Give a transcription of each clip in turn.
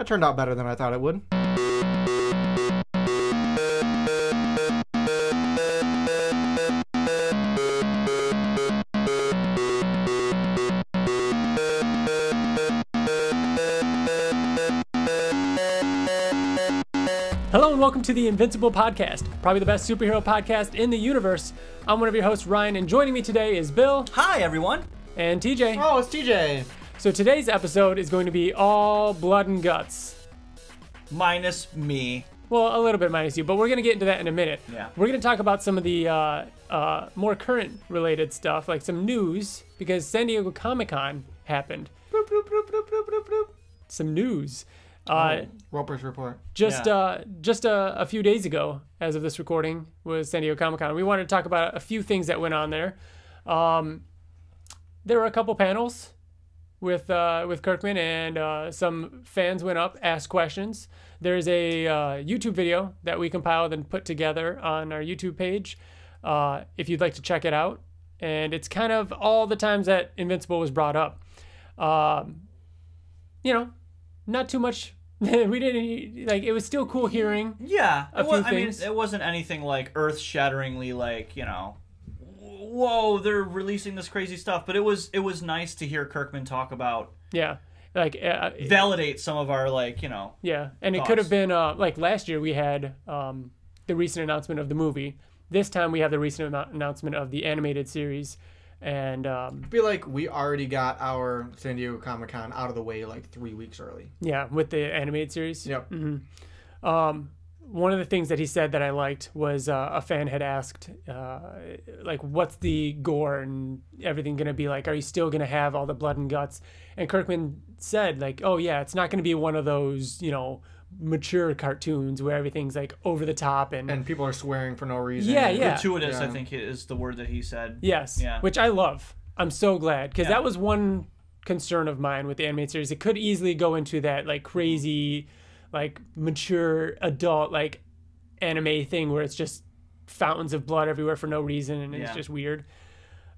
That turned out better than I thought it would. Hello and welcome to the Invincible podcast, probably the best superhero podcast in the universe. I'm one of your hosts, Ryan, and joining me today is Bill. Hi, everyone. And TJ. Oh, it's TJ. So today's episode is going to be all blood and guts. Minus me. Well, a little bit minus you, but we're going to get into that in a minute. Yeah. We're going to talk about some of the more current related stuff, like some news, because San Diego Comic-Con happened. Bloop, bloop, bloop, bloop, bloop, bloop, bloop. Some news. Roper's report. Just a few days ago, as of this recording, was San Diego Comic-Con. We wanted to talk about a few things that went on there. There were a couple panels with Kirkman, and some fans went up, asked questions. There's a YouTube video that we compiled and put together on our YouTube page, if you'd like to check it out. And it's kind of all the times that Invincible was brought up. You know, not too much. We didn't, like, it was still cool hearing. Yeah. a few things. I mean, it wasn't anything like earth-shatteringly, like, you know, whoa, they're releasing this crazy stuff. But it was nice to hear Kirkman talk about. Yeah. Like validate some of our, like, you know. Yeah, and thoughts. It could have been like last year we had the recent announcement of the movie. This time we have the recent announcement of the animated series, and I feel like we already got our San Diego Comic-Con out of the way like 3 weeks early. yeah, with the animated series. Yep. Mm-hmm. One of the things that he said that I liked was a fan had asked, like, what's the gore and everything going to be like? Are you still going to have all the blood and guts? And Kirkman said, like, oh, yeah, it's not going to be one of those, you know, mature cartoons where everything's, like, over the top. And people are swearing for no reason. Yeah, yeah. Gratuitous, Yeah. I think, is the word that he said. Yes, Yeah. which I love. I'm so glad, because Yeah. that was one concern of mine with the animated series. It could easily go into that, like, crazy, like, mature adult, like, anime thing where it's just fountains of blood everywhere for no reason, and it's Yeah. just weird.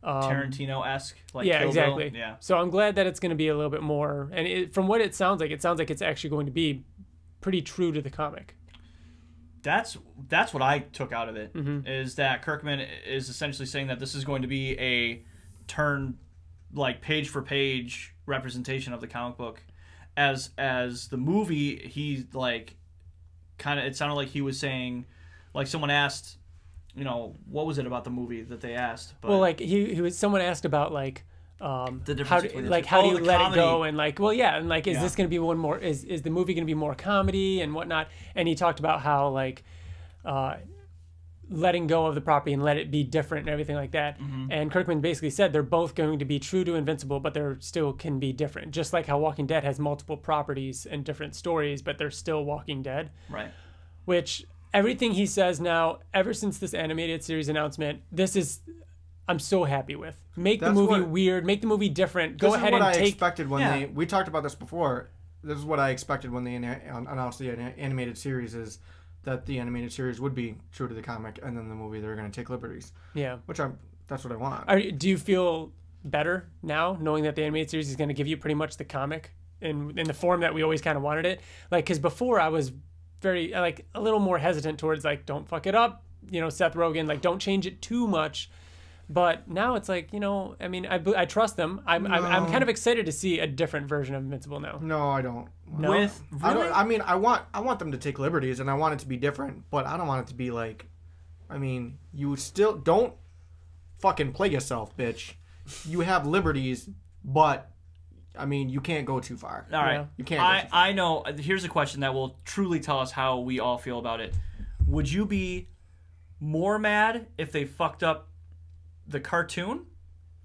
Tarantino-esque, like Yeah, Kill exactly. Bill. Yeah. So I'm glad that it's going to be a little bit more, and from what it sounds like it's actually going to be pretty true to the comic. That's what I took out of it, Mm-hmm. is that Kirkman is essentially saying that this is going to be a like page for page representation of the comic book. As the movie, he like kind of, it sounded like he was saying, like, someone asked, you know, what was it about the movie that they asked? But Well, like he was, someone asked about, like, the difference how between do, the like two. how do Oh, you the let comedy. it go, and like, well, yeah, and like, is Yeah. this going to be one more, is the movie going to be more comedy and whatnot? And he talked about how, like, letting go of the property and let it be different and everything like that. Mm-hmm. And Kirkman basically said they're both going to be true to Invincible, but they're still can be different, just like how Walking Dead has multiple properties and different stories, but they're still Walking Dead. Right. Which everything he says now, ever since this animated series announcement, I'm so happy with. Make the That's movie what- weird, make the movie different. Go This ahead is what and I take. expected when Yeah. we talked about this before. This is what I expected when they announced the animated series, is that the animated series would be true to the comic, and then the movie they're going to take liberties. Yeah. That's what I want. Do you feel better now, knowing that the animated series is going to give you pretty much the comic in the form that we always kind of wanted it? Like, because before I was very, like, a little more hesitant towards, like, don't fuck it up. You know, Seth Rogen, like, don't change it too much. But now it's like, you know, I mean, I trust them. I'm kind of excited to see a different version of Invincible now. No, I don't. No? With really? I mean, I want them to take liberties, and I want it to be different, but I don't want it to be like, I mean, you still don't fucking play yourself, bitch. You have liberties, but I mean, you can't go too far. All right. Yeah. You can't go too far. I know. Here's a question that will truly tell us how we all feel about it. Would you be more mad if they fucked up the cartoon,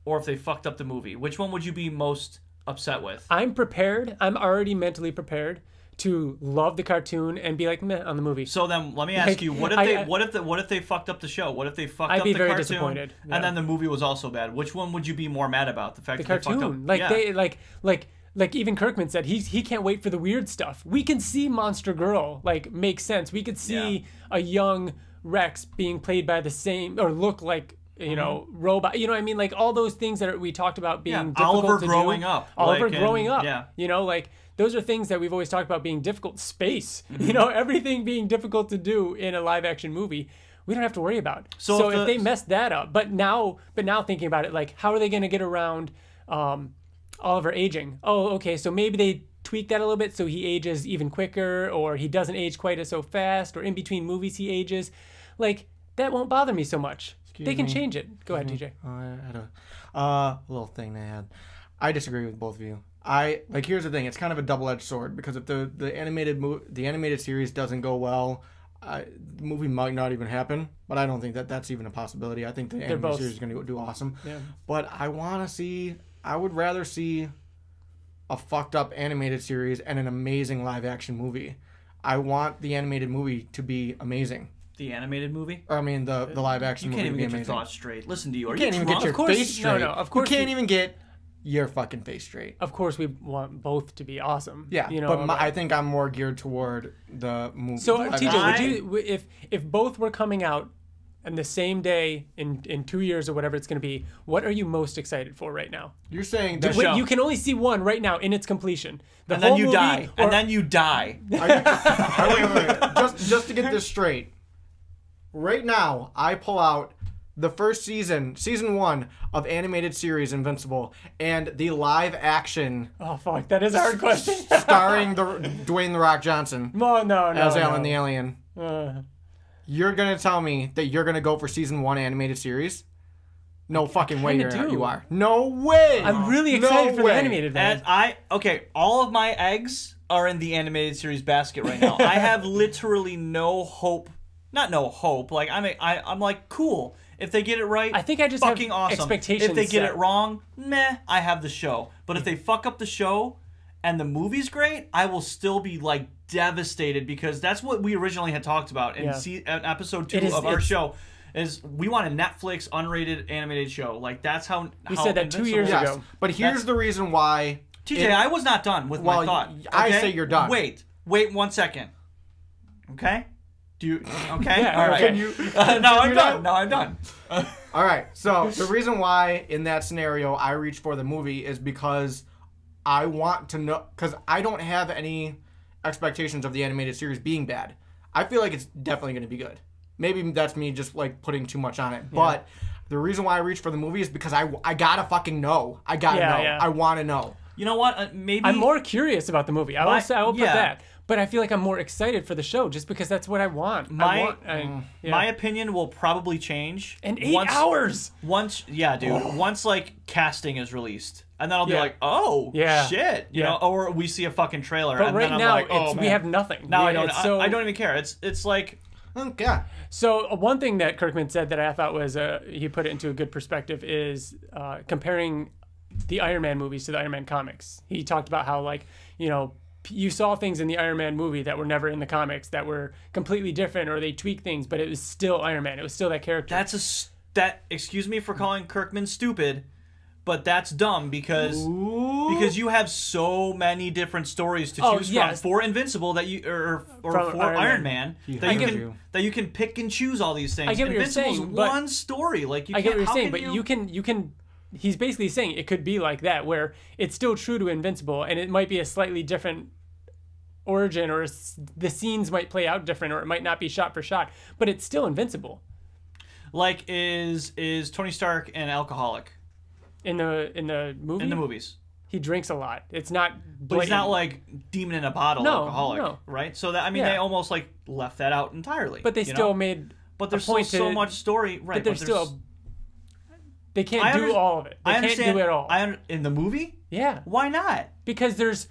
or if they fucked up the movie? Which one would you be most upset with? I'm prepared. I'm already mentally prepared to love the cartoon and be like, meh on the movie. So then, let me ask you: what if they fucked up the show? What if they fucked I'd up be the very cartoon, disappointed. Yeah. and then the movie was also bad? Which one would you be more mad about? The fact The that they fucked cartoon, up, like yeah. they like even Kirkman said he can't wait for the weird stuff. We can see Monster Girl like make sense. We could see a young Rex being played by the same, or look like you know, robot. You know what I mean? Like all those things that we talked about being difficult Oliver to growing do. up. Oliver like, growing up. Yeah. You know, like those are things that we've always talked about being difficult. Space. You know, everything being difficult to do in a live action movie. We don't have to worry about. So if they messed that up, but now thinking about it, like how are they going to get around Oliver aging? Oh, okay, so maybe they tweak that a little bit so he ages even quicker, or he doesn't age quite as so fast, or in between movies he ages. Like that won't bother me so much. They can change it. Go ahead, TJ. I had a little thing they had. I disagree with both of you. Here's the thing. It's kind of a double-edged sword because if the animated series doesn't go well, the movie might not even happen. But I don't think that's even a possibility. I think the animated series is going to do awesome. Yeah. But I would rather see a fucked up animated series and an amazing live action movie. I want the animated movie to be amazing. The animated movie? Or, I mean, the live action movie. You can't even get amazing. your thoughts straight. Listen to you. You can't even get your face straight. No, of course you can't even get your fucking face straight. Of course, we want both to be awesome. Yeah, you know, but I think I'm more geared toward the movie. So, TJ, would you, if both were coming out on the same day in 2 years or whatever it's going to be, what are you most excited for right now? You're saying that you can only see one right now in its completion. And then you die. And then you die. Just to get this straight. Right now, I pull out the first season 1 of animated series Invincible, and the live action. Oh fuck, that is a hard question. starring Dwayne the Rock Johnson. No, as Alan the Alien. Uh, You're gonna tell me that you're gonna go for season 1 animated series? No fucking way you are. No way. I'm really excited for the animated one. And all of my eggs are in the animated series basket right now. I have literally no hope. Not no hope. Like I'm like cool. If they get it right, I think I just fucking have awesome. expectations If they get set. it wrong, meh, I have the show. But if they fuck up the show and the movie's great, I will still be like devastated because that's what we originally had talked about in episode 2 of our show. Is we want a Netflix unrated animated show. Like that's how we said that 2 years ago. But here's the reason why. TJ, I was not done with my thought. Okay? I say you're done. Wait 1 second. Okay. Do you? Okay. Yeah, all right. No, I'm done. No, I'm done. All right. So the reason why in that scenario I reach for the movie is because I want to know, because I don't have any expectations of the animated series being bad. I feel like it's definitely going to be good. Maybe that's me just like putting too much on it. Yeah. But the reason why I reach for the movie is because I gotta fucking know. I gotta know. Yeah. I want to know. You know what? Maybe I'm more curious about the movie. I will put that. But I feel like I'm more excited for the show just because that's what I want. My opinion will probably change. In 8 hours. Once like casting is released, and then I'll be like, oh, shit, you know, or we see a fucking trailer, but and right then I'm now, like, oh man, we have nothing. Now I don't even care. It's like. Okay. So one thing that Kirkman said that I thought was he put it into a good perspective is comparing the Iron Man movies to the Iron Man comics. He talked about how like you saw things in the Iron Man movie that were never in the comics that were completely different, or they tweaked things, but it was still Iron Man. It was still that character. Excuse me for calling Kirkman stupid, but that's dumb because you have so many different stories to choose from for Invincible that you or for Iron Man that you can pick and choose all these things. I get what Invincible's you're saying, one story. Like I get what you're saying, but you can. He's basically saying it could be like that, where it's still true to Invincible, and it might be a slightly different origin, or the scenes might play out different, or it might not be shot for shot, but it's still Invincible. Like is Tony Stark an alcoholic in the movie? In the movies, he drinks a lot. It's not blatant. But he's not like demon in a bottle alcoholic, right? So that they almost like left that out entirely. But they still made. But there's still so much story, right? But there's still. They can't do all of it. They can't do it all. In the movie? Yeah. Why not? Because there's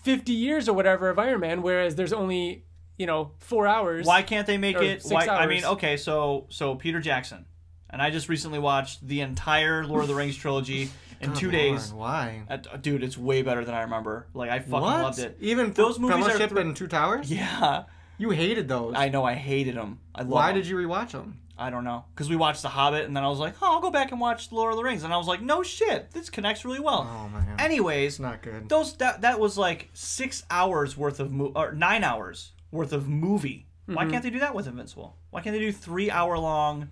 50 years or whatever of Iron Man, whereas there's only 4 hours. Why can't they make it? 6 hours. I mean, okay, so Peter Jackson, and I just recently watched the entire Lord of the Rings trilogy in 2 days. Why? Dude, it's way better than I remember. Like I fucking loved it. Even those movies Fellowship and Two Towers? Yeah. You hated those. I know, I hated them. Why did you rewatch them? I don't know. Because we watched The Hobbit, and then I was like, I'll go back and watch The Lord of the Rings. And I was like, no shit, this connects really well. Oh, man. Anyways, it's not good. That was like 6 hours worth of or 9 hours worth of movie. Mm-hmm. Why can't they do that with Invincible? Why can't they do 3 hour long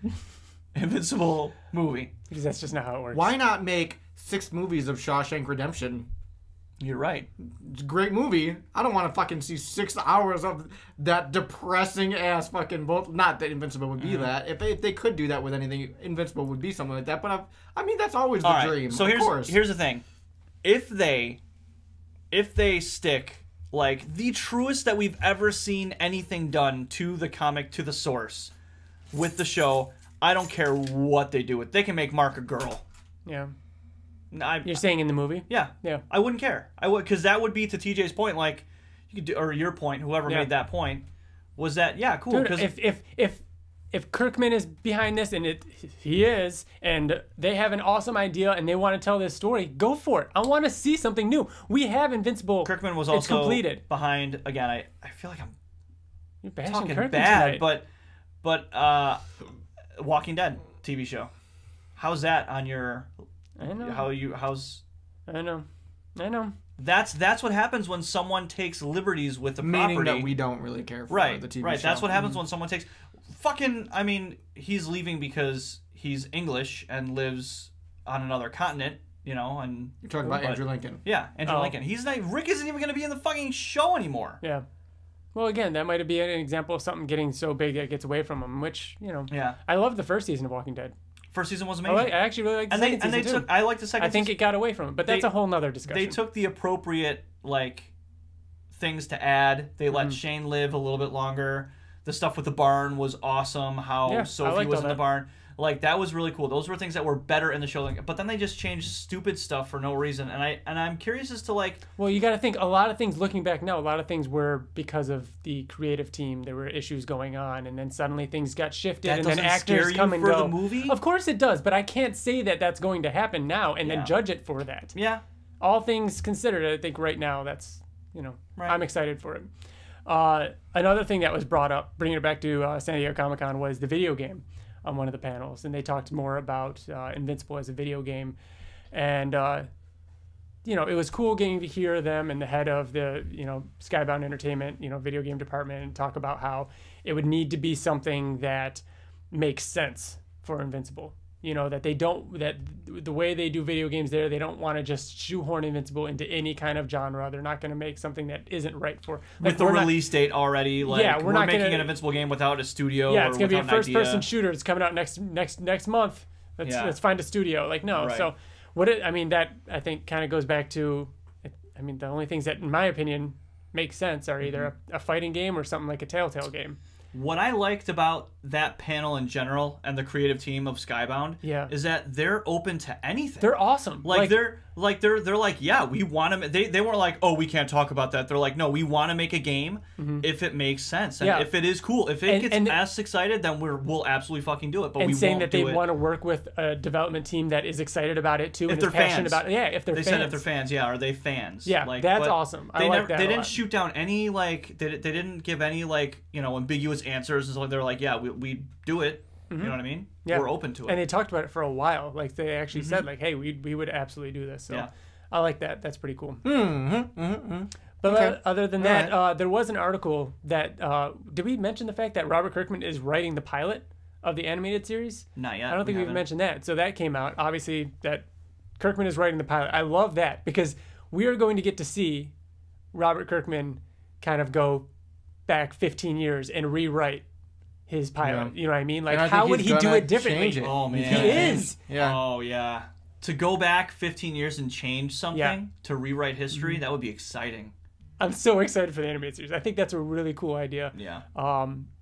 Invincible movie. Because that's just not how it works. Why not make 6 movies of Shawshank Redemption? You're right. It's a great movie. I don't want to fucking see 6 hours of that depressing ass fucking both. Not that Invincible would be that. If they could do that with anything, Invincible would be something like that. But I mean, that's always the dream. So here's the thing. If they stick like the truest that we've ever seen anything done to the comic, to the source, with the show, I don't care what they do with. They can make Mark a girl. Yeah. You're saying in the movie? Yeah. Yeah. I wouldn't care. I would, because that would be, to TJ's point, like you could do, or your point, whoever made that point, was that cool. Dude, if Kirkman is behind this, and he is, and they have an awesome idea and they want to tell this story, go for it. I want to see something new. We have Invincible. Kirkman was also completed. Behind. Again, I feel like I'm talking Kirkman bad, tonight. but Walking Dead TV show. How's that on your? I know. How's? I know. That's what happens when someone takes liberties with the property. Meaning that we don't really care for the TV show. Right. That's what happens when someone takes. Fucking. I mean, he's leaving because he's English and lives on another continent. You know, and you're talking about Andrew Lincoln. Yeah, Andrew Lincoln. He's not. Rick isn't even going to be in the fucking show anymore. Yeah. Well, again, that might be an example of something getting so big that it gets away from him. Which Yeah. I loved the first season of Walking Dead. First season was amazing. I actually really liked the second season too. I like the second. I think it got away from it, but that's a whole nother discussion. They took the appropriate things to add. They let Shane live a little bit longer. The stuff with the barn was awesome. How Sophie was in the barn. Like, that was really cool. Those were things that were better in the show. But then they just changed stupid stuff for no reason. And I'm curious as to Well, you got to think, a lot of things, looking back now, a lot of things were because of the creative team. There were issues going on, and then suddenly things got shifted, and then actors come and go. The movie? Of course it does, but I can't say that that's going to happen now and then judge it for that. Yeah. All things considered, I think right now that's, right. I'm excited for it. Another thing that was brought up, bringing it back to San Diego Comic-Con, was the video game on one of the panels, and they talked more about Invincible as a video game, and it was cool getting to hear them and the head of the Skybound Entertainment video game department talk about how it would need to be something that makes sense for Invincible. That they don't, that the way they do video games there, they don't want to just shoehorn Invincible into any kind of genre. They're not going to make something that isn't right for. With the release date already, we're not making an Invincible game without a studio. Yeah, it's going to be a first-person shooter. It's coming out next month. Let's find a studio. No. So that I think kind of goes back to, the only things that, in my opinion, make sense are either a fighting game or something like a Telltale game. What I liked about that panel in general and the creative team of Skybound is that they're open to anything. They're awesome. They're like, yeah, we want to. They weren't like, oh, we can't talk about that. They're like, no, we want to make a game if it makes sense and if it is cool. If it gets us excited, then we'll absolutely fucking do it. But we saying won't that they want to work with a development team that is excited about it too, if and they're is passionate fans. about it. Yeah, if they're they fans. said if they're fans, are they fans? Yeah, that's awesome. I like that. They didn't shoot down any they didn't give any ambiguous answers and stuff. They're like, yeah, we do it. You know what I mean? Yeah. We're open to it. And they talked about it for a while. They actually said hey, we would absolutely do this. So I like that. That's pretty cool. But other than that, there was an article that did we mention the fact that Robert Kirkman is writing the pilot of the animated series? Not yet. I don't think we've mentioned that. So that came out. Obviously, that Kirkman is writing the pilot. I love that because we are going to get to see Robert Kirkman kind of go back 15 years and rewrite his pilot. You know what I mean? How would he do it differently? Oh man, he is. Yeah. Oh yeah. To go back 15 years and change something to rewrite history, that would be exciting. I'm so excited for the animated series. I think that's a really cool idea. Yeah.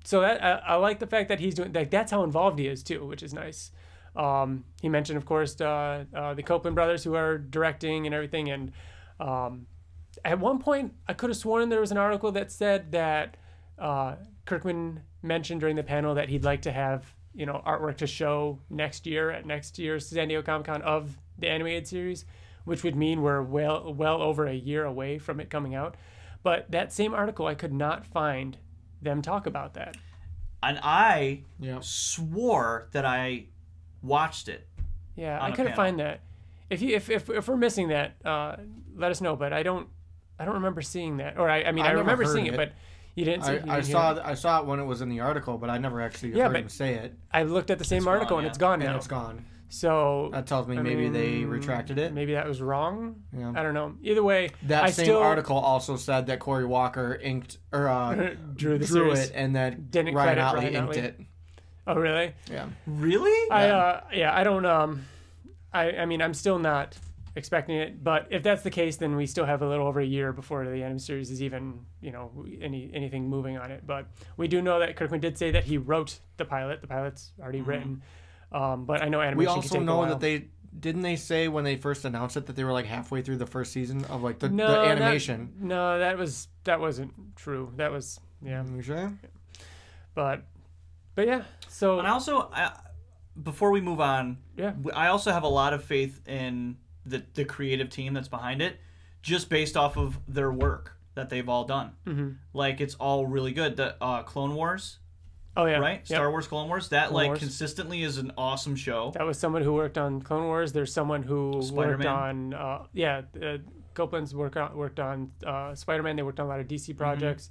So that I like the fact that he's doing that's how involved he is too, which is nice. He mentioned, of course, the Copeland brothers who are directing and everything. And at one point, I could have sworn there was an article that said that Kirkman mentioned during the panel that he'd like to have artwork to show next year at next year's San Diego Comic-Con of the animated series, which would mean we're well over a year away from it coming out. But that same article, I could not find them talk about that. And I swore that I watched it. Yeah, I couldn't find that. If we're missing that, let us know. But I don't remember seeing that. Or I remember seeing it, but You didn't see? I saw it when it was in the article, but I never actually heard him say it. I looked at the same article and it's gone now. And it's gone. So that tells me maybe they retracted it. Maybe that was wrong. Yeah. I don't know. Either way, that same article also said that Corey Walker inked or drew it, and that didn't Ryan Ottley inked it. Oh, really? Yeah. Really? I don't. I mean, I'm still not expecting it, but if that's the case, then we still have a little over a year before the anime series is even, anything moving on it. But we do know that Kirkman did say that he wrote the pilot. The pilot's already written. But I know animation. We also can take know a while. that they say when they first announced it that they were like halfway through the first season of like the animation. That wasn't true. That was You sure? But yeah. So and also, before we move on, I also have a lot of faith in the creative team that's behind it, just based off of their work that they've all done. Mm-hmm. Like it's all really good. The Clone Wars. Oh yeah, right. Yep. Star Wars Clone Wars. That consistently is an awesome show. That was someone who worked on Clone Wars. There's someone who worked on Copeland's worked on Spider-Man. They worked on a lot of DC projects.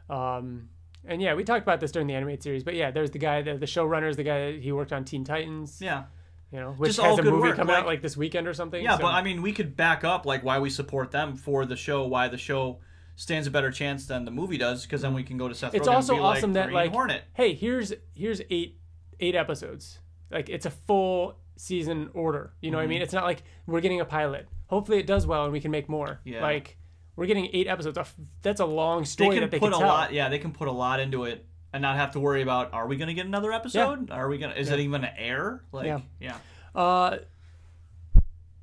And yeah, we talked about this during the animated series. But yeah, there's the guy, the showrunner is the guy that he worked on Teen Titans. Yeah. Which just has a movie coming out like this weekend or something. Yeah, so. But I mean, we could back up like why we support them for the show, why the show stands a better chance than the movie does, because then we can go to Seth Rogen. It's also and be awesome that Green Hornet. Hey, here's 8 episodes. Like it's a full season order. You know what I mean? It's not like we're getting a pilot. Hopefully it does well and we can make more. Yeah. Like we're getting 8 episodes. That's a long story that they can tell. Yeah, they can put a lot into it and not have to worry about, are we going to get another episode? Yeah. Is it even going to air? Like, yeah.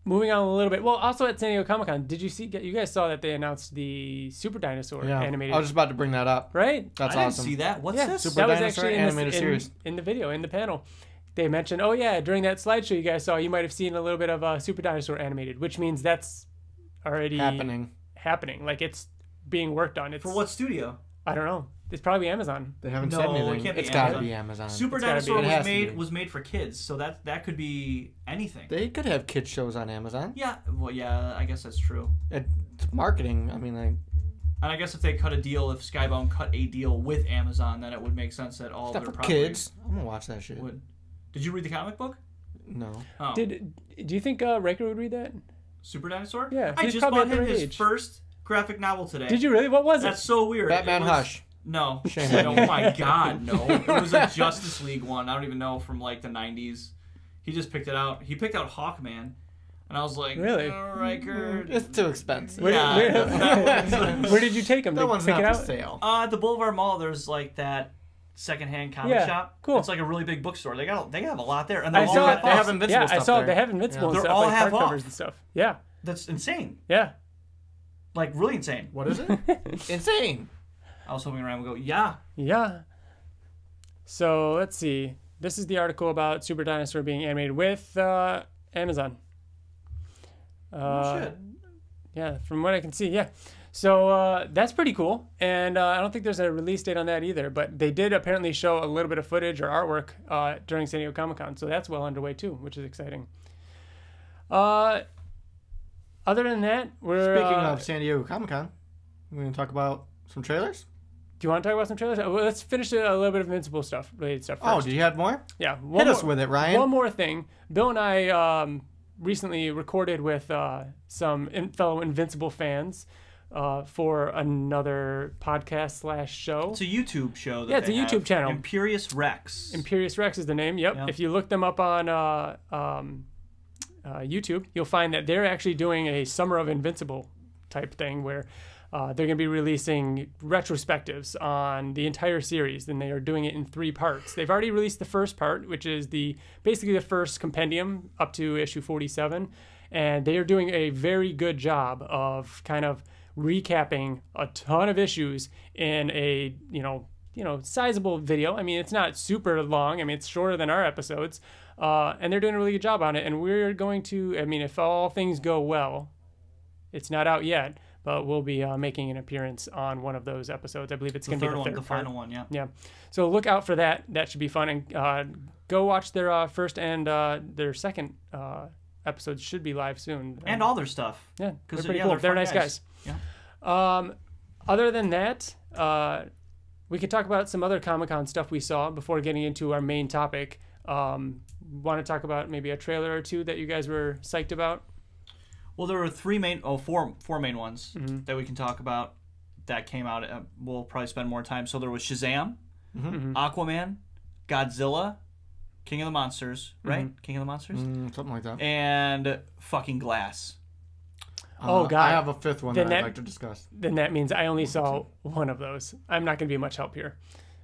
Moving on a little bit. Well, also at San Diego Comic-Con, did you see? You guys saw that they announced the Super Dinosaur animated. I was just about to bring that up. Right? That's I awesome. Didn't see that. What's this? Super that was Dinosaur actually animated series. In the video, in the panel. They mentioned, during that slideshow you guys saw, you might have seen a little bit of Super Dinosaur animated, which means that's already happening. Like it's being worked on. It's for what studio? I don't know. It's probably Amazon. They haven't said anything. It's got to be Amazon. Super Dinosaur was made for kids, so that could be anything. They could have kids shows on Amazon. Yeah, well, yeah, I guess that's true. It's marketing. I mean, and I guess if Skybound cut a deal with Amazon, then it would make sense that all of their properties. Kids. I'm gonna watch that shit. Did you read the comic book? No. Oh. Do you think Riker would read that? Super Dinosaur? Yeah. I just bought him his first graphic novel today. Did you really? What was it? That's so weird. Batman Hush. No. Oh my God, no. It was a Justice League one. I don't even know, from like the 90s. He just picked it out. He picked out Hawkman. And I was like, really? Riker. It's too expensive. Where did you take him? That one's pick not it out? for sale. At the Boulevard Mall, there's like that secondhand comic shop. Cool. It's like a really big bookstore. They have a lot there. And they have Invincible stuff. I saw they have Invincible and they're stuff, all like half hardcovers off. and stuff. Yeah. That's insane. Yeah. Like really insane. What is it? Insane. I was hoping Ryan would go, yeah. Yeah. So let's see. This is the article about Super Dinosaur being animated with Amazon. Oh, shit. Yeah, from what I can see, yeah. So that's pretty cool. And I don't think there's a release date on that either. But they did apparently show a little bit of footage or artwork during San Diego Comic-Con. So that's well underway too, which is exciting. Other than that, we're... Speaking of San Diego Comic-Con, we're going to talk about some trailers? Do you want to talk about some trailers? Well, let's finish a little bit of Invincible stuff, related stuff first. Oh, did you have more? Yeah. Hit us with it, Ryan. One more thing. Bill and I recently recorded with some fellow Invincible fans for another podcast / show. It's a YouTube show. It's a YouTube channel. Imperious Rex. Imperious Rex is the name. Yep. If you look them up on YouTube, you'll find that they're actually doing a Summer of Invincible type thing where they're going to be releasing retrospectives on the entire series, and they are doing it in 3 parts. They've already released the first part, which is basically the first compendium up to issue 47, and they are doing a very good job of kind of recapping a ton of issues in a sizable video. I mean, it's not super long. I mean, it's shorter than our episodes, and they're doing a really good job on it. And we're going to, I mean, if all things go well, it's not out yet, but we'll be making an appearance on one of those episodes. I believe it's going to be the third the final one, yeah. Yeah. So look out for that. That should be fun. And go watch their first and their second episodes should be live soon. And all their stuff. Yeah, they're pretty cool. They're nice guys. Yeah. Other than that, we could talk about some other Comic-Con stuff we saw before getting into our main topic. Want to talk about maybe a trailer or two that you guys were psyched about? Well, there were four main ones that we can talk about that came out. We'll probably spend more time. So there was Shazam, Aquaman, Godzilla, King of the Monsters, right? King of the Monsters? Something like that. And fucking Glass. Oh, God. I have a fifth one that I'd like to discuss. Then that means I only saw one of those. I'm not going to be much help here.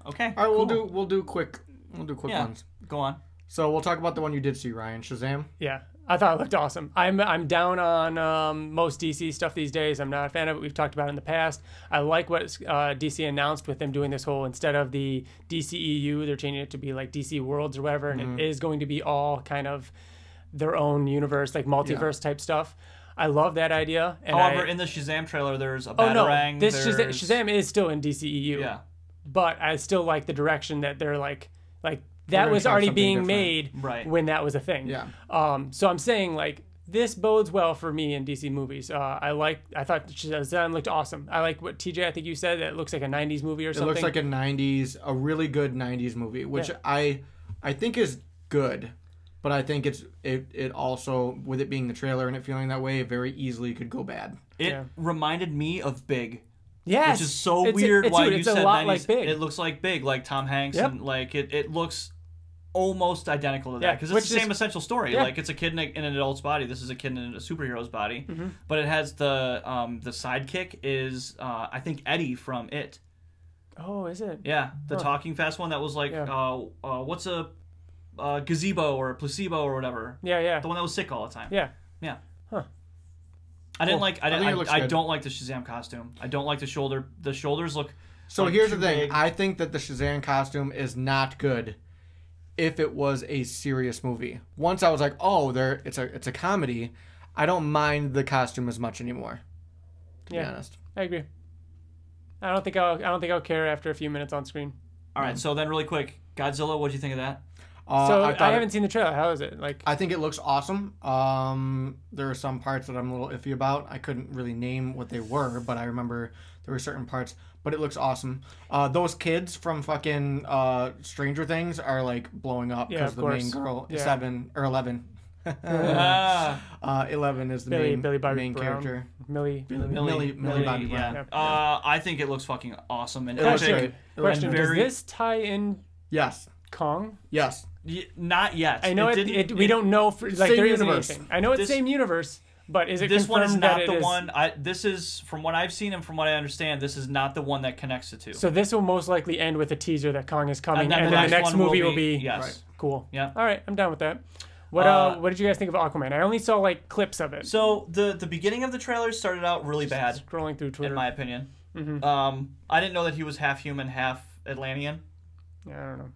Okay. All right, cool. we'll do quick ones. Go on. So we'll talk about the one you did see, Ryan. Shazam. Yeah, I thought it looked awesome. I'm down on most DC stuff these days. I'm not a fan of it. We've talked about it in the past. I like what DC announced with them doing this whole, instead of the DCEU, they're changing it to be like DC Worlds or whatever, and it is going to be all kind of their own universe, like multiverse type stuff. I love that idea. And However, in the Shazam trailer, there's a Batarang. This Shazam is still in DCEU. Yeah. But I still like the direction that they're like that was already being made when that was a thing. Yeah. So I'm saying like this bodes well for me in DC movies. I thought Shazam looked awesome. I like what TJ, I think you said, that it looks like a 90s movie or something. It looks like a really good 90s movie, which I think is good. But I think it also, with it being the trailer and it feeling that way, it very easily could go bad. It reminded me of Big. Yes. Which is so weird why you said a lot 90s. Like Big. It looks like Big, like Tom Hanks, and like it looks almost identical to that, because it's the same essential story. Like, it's a kid in an adult's body. This is a kid in a superhero's body, but it has the sidekick is I think Eddie from It. Oh, is it? Yeah, the talking fast one that was like what's a gazebo or a placebo or whatever. Yeah. The one that was sick all the time. Yeah. Huh. I don't like the Shazam costume. I don't like the shoulder. The shoulders look. So like here's the thing. big. I think that the Shazam costume is not good if it was a serious movie. Once I was like, oh, it's a comedy. I don't mind the costume as much anymore. To be honest, I agree. I don't think I'll care after a few minutes on screen. All right. So then, really quick, Godzilla. What do you think of that? I haven't seen the trailer. How is it? I think it looks awesome. There are some parts that I'm a little iffy about. I couldn't really name what they were, but I remember there were certain parts. But it looks awesome. Those kids from fucking Stranger Things are like blowing up because the main girl is 7 or 11. 11 is the main character. Millie Bobby Brown. Yeah. I think it looks fucking awesome. And Question: does very... this tie in? Yes. Kong? Yes. Not yet. I know we don't know there isn't anything. I know it's the same universe, but is it this one is not the is... one. This is, from what I've seen and from what I understand, this is not the one that connects the two. So this will most likely end with a teaser that Kong is coming, and then the next movie will be yes. Cool. Yeah. All right, I'm down with that. What did you guys think of Aquaman? I only saw like clips of it. So the beginning of the trailer started out really bad. Scrolling through Twitter, in my opinion. I didn't know that he was half human, half Atlantean. Yeah, I don't know.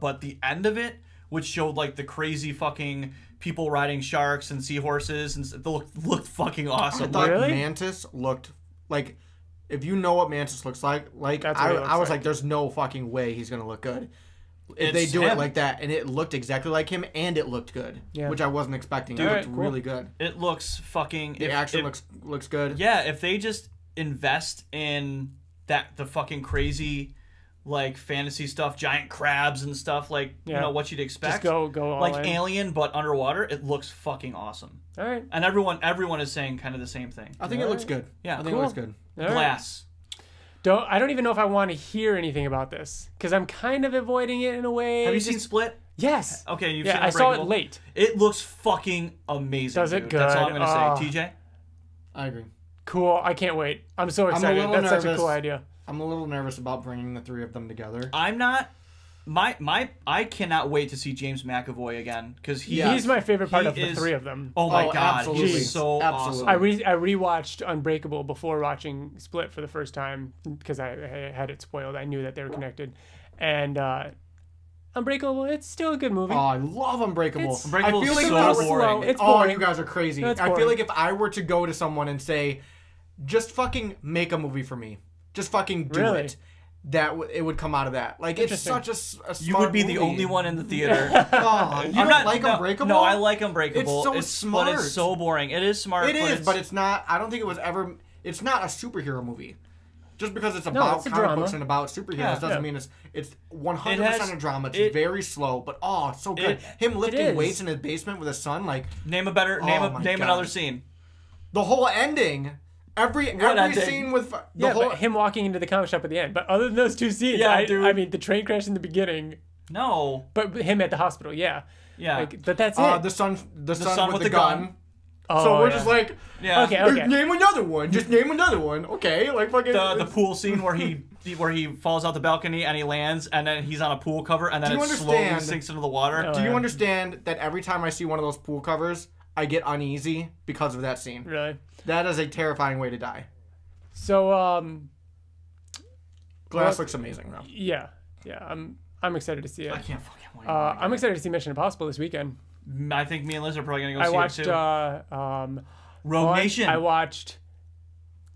But the end of it, which showed like the crazy fucking people riding sharks and seahorses, and looked fucking awesome. I thought Mantis looked like, if you know what Mantis looks like I was like, there's no fucking way he's gonna look good if they do it like that. And it looked exactly like him, and it looked good, which I wasn't expecting. Dude, it looked really good. It looks fucking. The action looks good. Yeah, if they just invest in the fucking crazy, like, fantasy stuff, giant crabs and stuff, like, you know, what you'd expect. Just go all like in. Alien, but underwater. It looks fucking awesome. All right. And everyone is saying kind of the same thing. I think it looks good. Yeah, I think it looks good. Glass. I don't even know if I want to hear anything about this, because I'm kind of avoiding it in a way. Have you seen Split? Yes. Okay, you've seen I saw it late. It looks fucking amazing. Does it dude. good? That's all I'm gonna say. TJ? I agree. Cool. I can't wait. I'm so excited. That's such a cool idea. I'm a little nervous about bringing the three of them together. I'm not. I cannot wait to see James McAvoy again, because he's my favorite part of the three of them. Oh my god, absolutely. he's so awesome. I rewatched Unbreakable before watching Split for the first time, because I had it spoiled. I knew that they were connected, and Unbreakable, it's still a good movie. Oh, I love Unbreakable. Unbreakable is so boring. It's boring. Oh, you guys are crazy. I feel like if I were to go to someone and say, just fucking make a movie for me, just fucking do it, it would come out of that. Like, it's such a smart You would be movie. the only one in the theater. Oh, you don't like Unbreakable? No, I like Unbreakable. It's so smart. But it's so boring. It is smart. It is, but it's not. I don't think it was ever. It's not a superhero movie. just because it's No, about it's a comic drama. books and about superheroes Yeah. doesn't Yeah. mean it's 100% a drama. It's very slow, but it's so good. Him lifting is. weights in his basement with his son, like Name my another God. scene. the whole ending. Every ending? scene with But him walking into the comic shop at the end. But other than those two scenes, Yeah, dude. I mean, the train crash in the beginning, No. but him at the hospital, yeah. Yeah. But that's it. the son with the gun. gun. Oh, So we're yeah. just like, Yeah. Okay. name another one. Just name another one. Okay, like fucking The pool scene where he falls out the balcony and he lands and then he's on a pool cover and then Do you it slowly understand- sinks into the water. Oh, Do you yeah. understand that every time I see one of those pool covers, I get uneasy because of that scene? Really? That is a terrifying way to die. So, Glass looks amazing though. yeah. I'm excited to see it. I can't fucking wait. I'm excited to see Mission Impossible this weekend. I think me and Liz are probably gonna go I see watched it too. Rogue Nation. I watched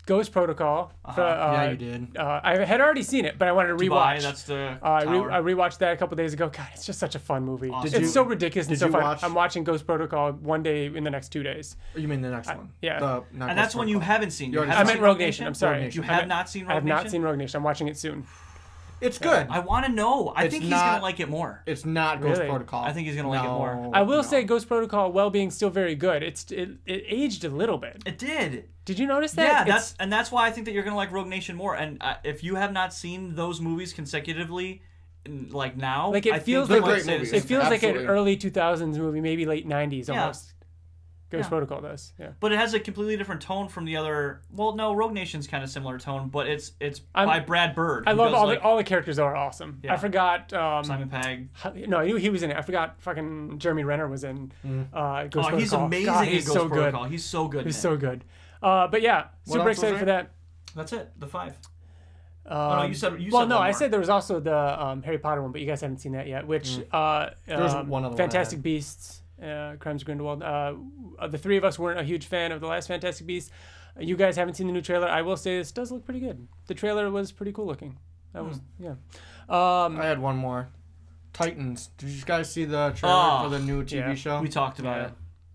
Ghost Protocol. Yeah, you did. I had already seen it, but I wanted to Dubai, rewatch. that's the I tower. rewatched that a couple days ago. God, it's just such a fun movie. Awesome. It's so ridiculous and did so you fun. watch- I'm watching Ghost Protocol one day in the next 2 days. You mean the next one? yeah. Not and Ghost that's one you Protocol. haven't seen. You You already haven't I seen meant Rogue Nation. I'm sorry. Rogue Nation. You have not seen Rogue I have Nation? not seen Rogue Nation. I'm watching it soon. It's good. I want to know. I think he's not- gonna like it more. It's not Ghost Really? Protocol. I think he's gonna like it more. I will no. say Ghost Protocol, while being still very good, it aged a little bit. It did. Did you notice Yeah, that? that's why I think that you're gonna like Rogue Nation more. And if you have not seen those movies consecutively, like now, Like, it I feels think you like- might Great say the movies. same It feels thing. like an Absolutely. early 2000s movie, maybe late 90s Yeah. almost. Ghost Yeah. Protocol does. Yeah. But it has a completely different tone from the other. Well, no, Rogue Nation's kind of similar tone, but it's by Brad Bird. I who love does, all the characters are awesome. Yeah. I forgot. Simon Pegg. No, I knew he was in it. I forgot. Fucking Jeremy Renner was in Ghost Protocol. Oh, he's amazing God, in he's Ghost so Protocol. good. He's so good. He's in so it. good. But yeah, super else was excited there? for that. That's it. The 5. Oh no, you said well, one no, I more. said there was also the Harry Potter one, but you guys haven't seen that yet. Which one other one I Fantastic had. Beasts, Crimes of Grindelwald. The three of us weren't a huge fan of the last Fantastic Beasts. You guys haven't seen the new trailer. I will say this does look pretty good. The trailer was pretty cool looking. That was yeah. I had one more. Titans. Did you guys see the trailer for the new TV yeah. show? We talked about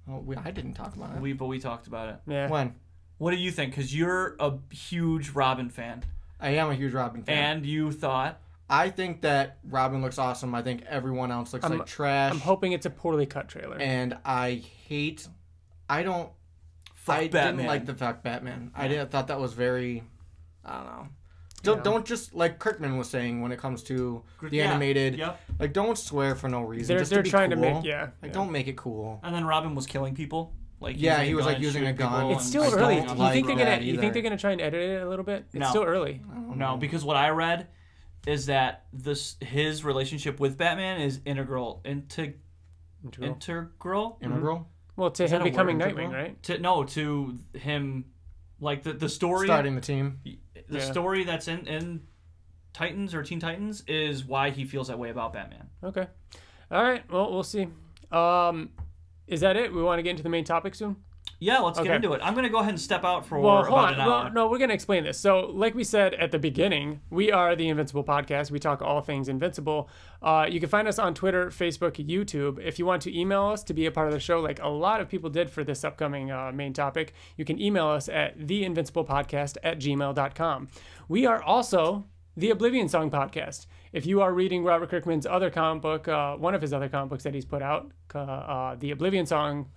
Yeah. it. I didn't talk about it. We talked about it. Yeah. When? What do you think? Because you're a huge Robin fan, I am a huge Robin fan. and you thought I think that Robin looks awesome. I think everyone else looks like trash. I'm hoping it's a poorly cut trailer. And I don't. I Batman. didn't like the fact Batman. I thought that was very. I don't know. Yeah. Don't just like Kirkman was saying when it comes to the Yeah. animated. Yep. Like, don't swear for no reason. they're just they're to be trying to cool. make Like, don't make it cool. And then Robin was killing people. Like Yeah, using he a was, gun like, and using shooting a gun. people It's and still I early. don't Do you like think they're that gonna? You think either. they're gonna try and edit it a little bit? It's No. still early. No, because what I read is that his relationship with Batman is integral Integral? Well, to Is him that a becoming word? Nightwing, right? to him, like the story. Starting the team. The Yeah. story that's in Titans or Teen Titans is why he feels that way about Batman. Okay. All right. Well, we'll see. Is that it? We want to get into the main topic soon? Yeah, let's Okay. get into it. I'm gonna go ahead and step out for Well, hold about on. an hour. Well, no, we're going to explain this. So, like we said at the beginning, we are the Invincible Podcast. We talk all things Invincible. You can find us on Twitter, Facebook, YouTube. If you want to email us to be a part of the show, like a lot of people did for this upcoming main topic, you can email us at theinvinciblepodcast@gmail.com. We are also the Oblivion Song Podcast. If you are reading Robert Kirkman's other comic book, one of his other comic books that he's put out, the Oblivion Song,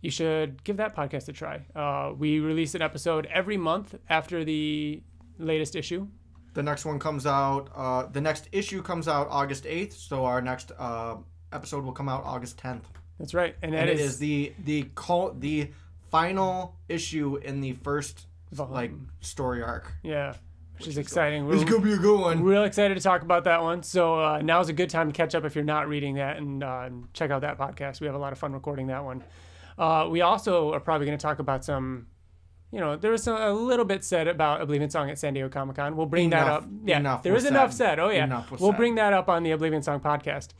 you should give that podcast a try. We release an episode every month after the latest issue. The next one comes out. The next issue comes out August 8th. So our next episode will come out August 10th. That's right, and And that it is the final issue in the first story arc. yeah, which is exciting. It's gonna be a good one. Real excited to talk about that one. So now's a good time to catch up if you're not reading that and check out that podcast. We have a lot of fun recording that one. We also are probably going to talk about some, there was a little bit said about Oblivion Song at San Diego Comic-Con. We'll bring that up. Yeah, enough there was is enough said. said. Oh, yeah. Enough was We'll said. bring that up on the Oblivion Song podcast.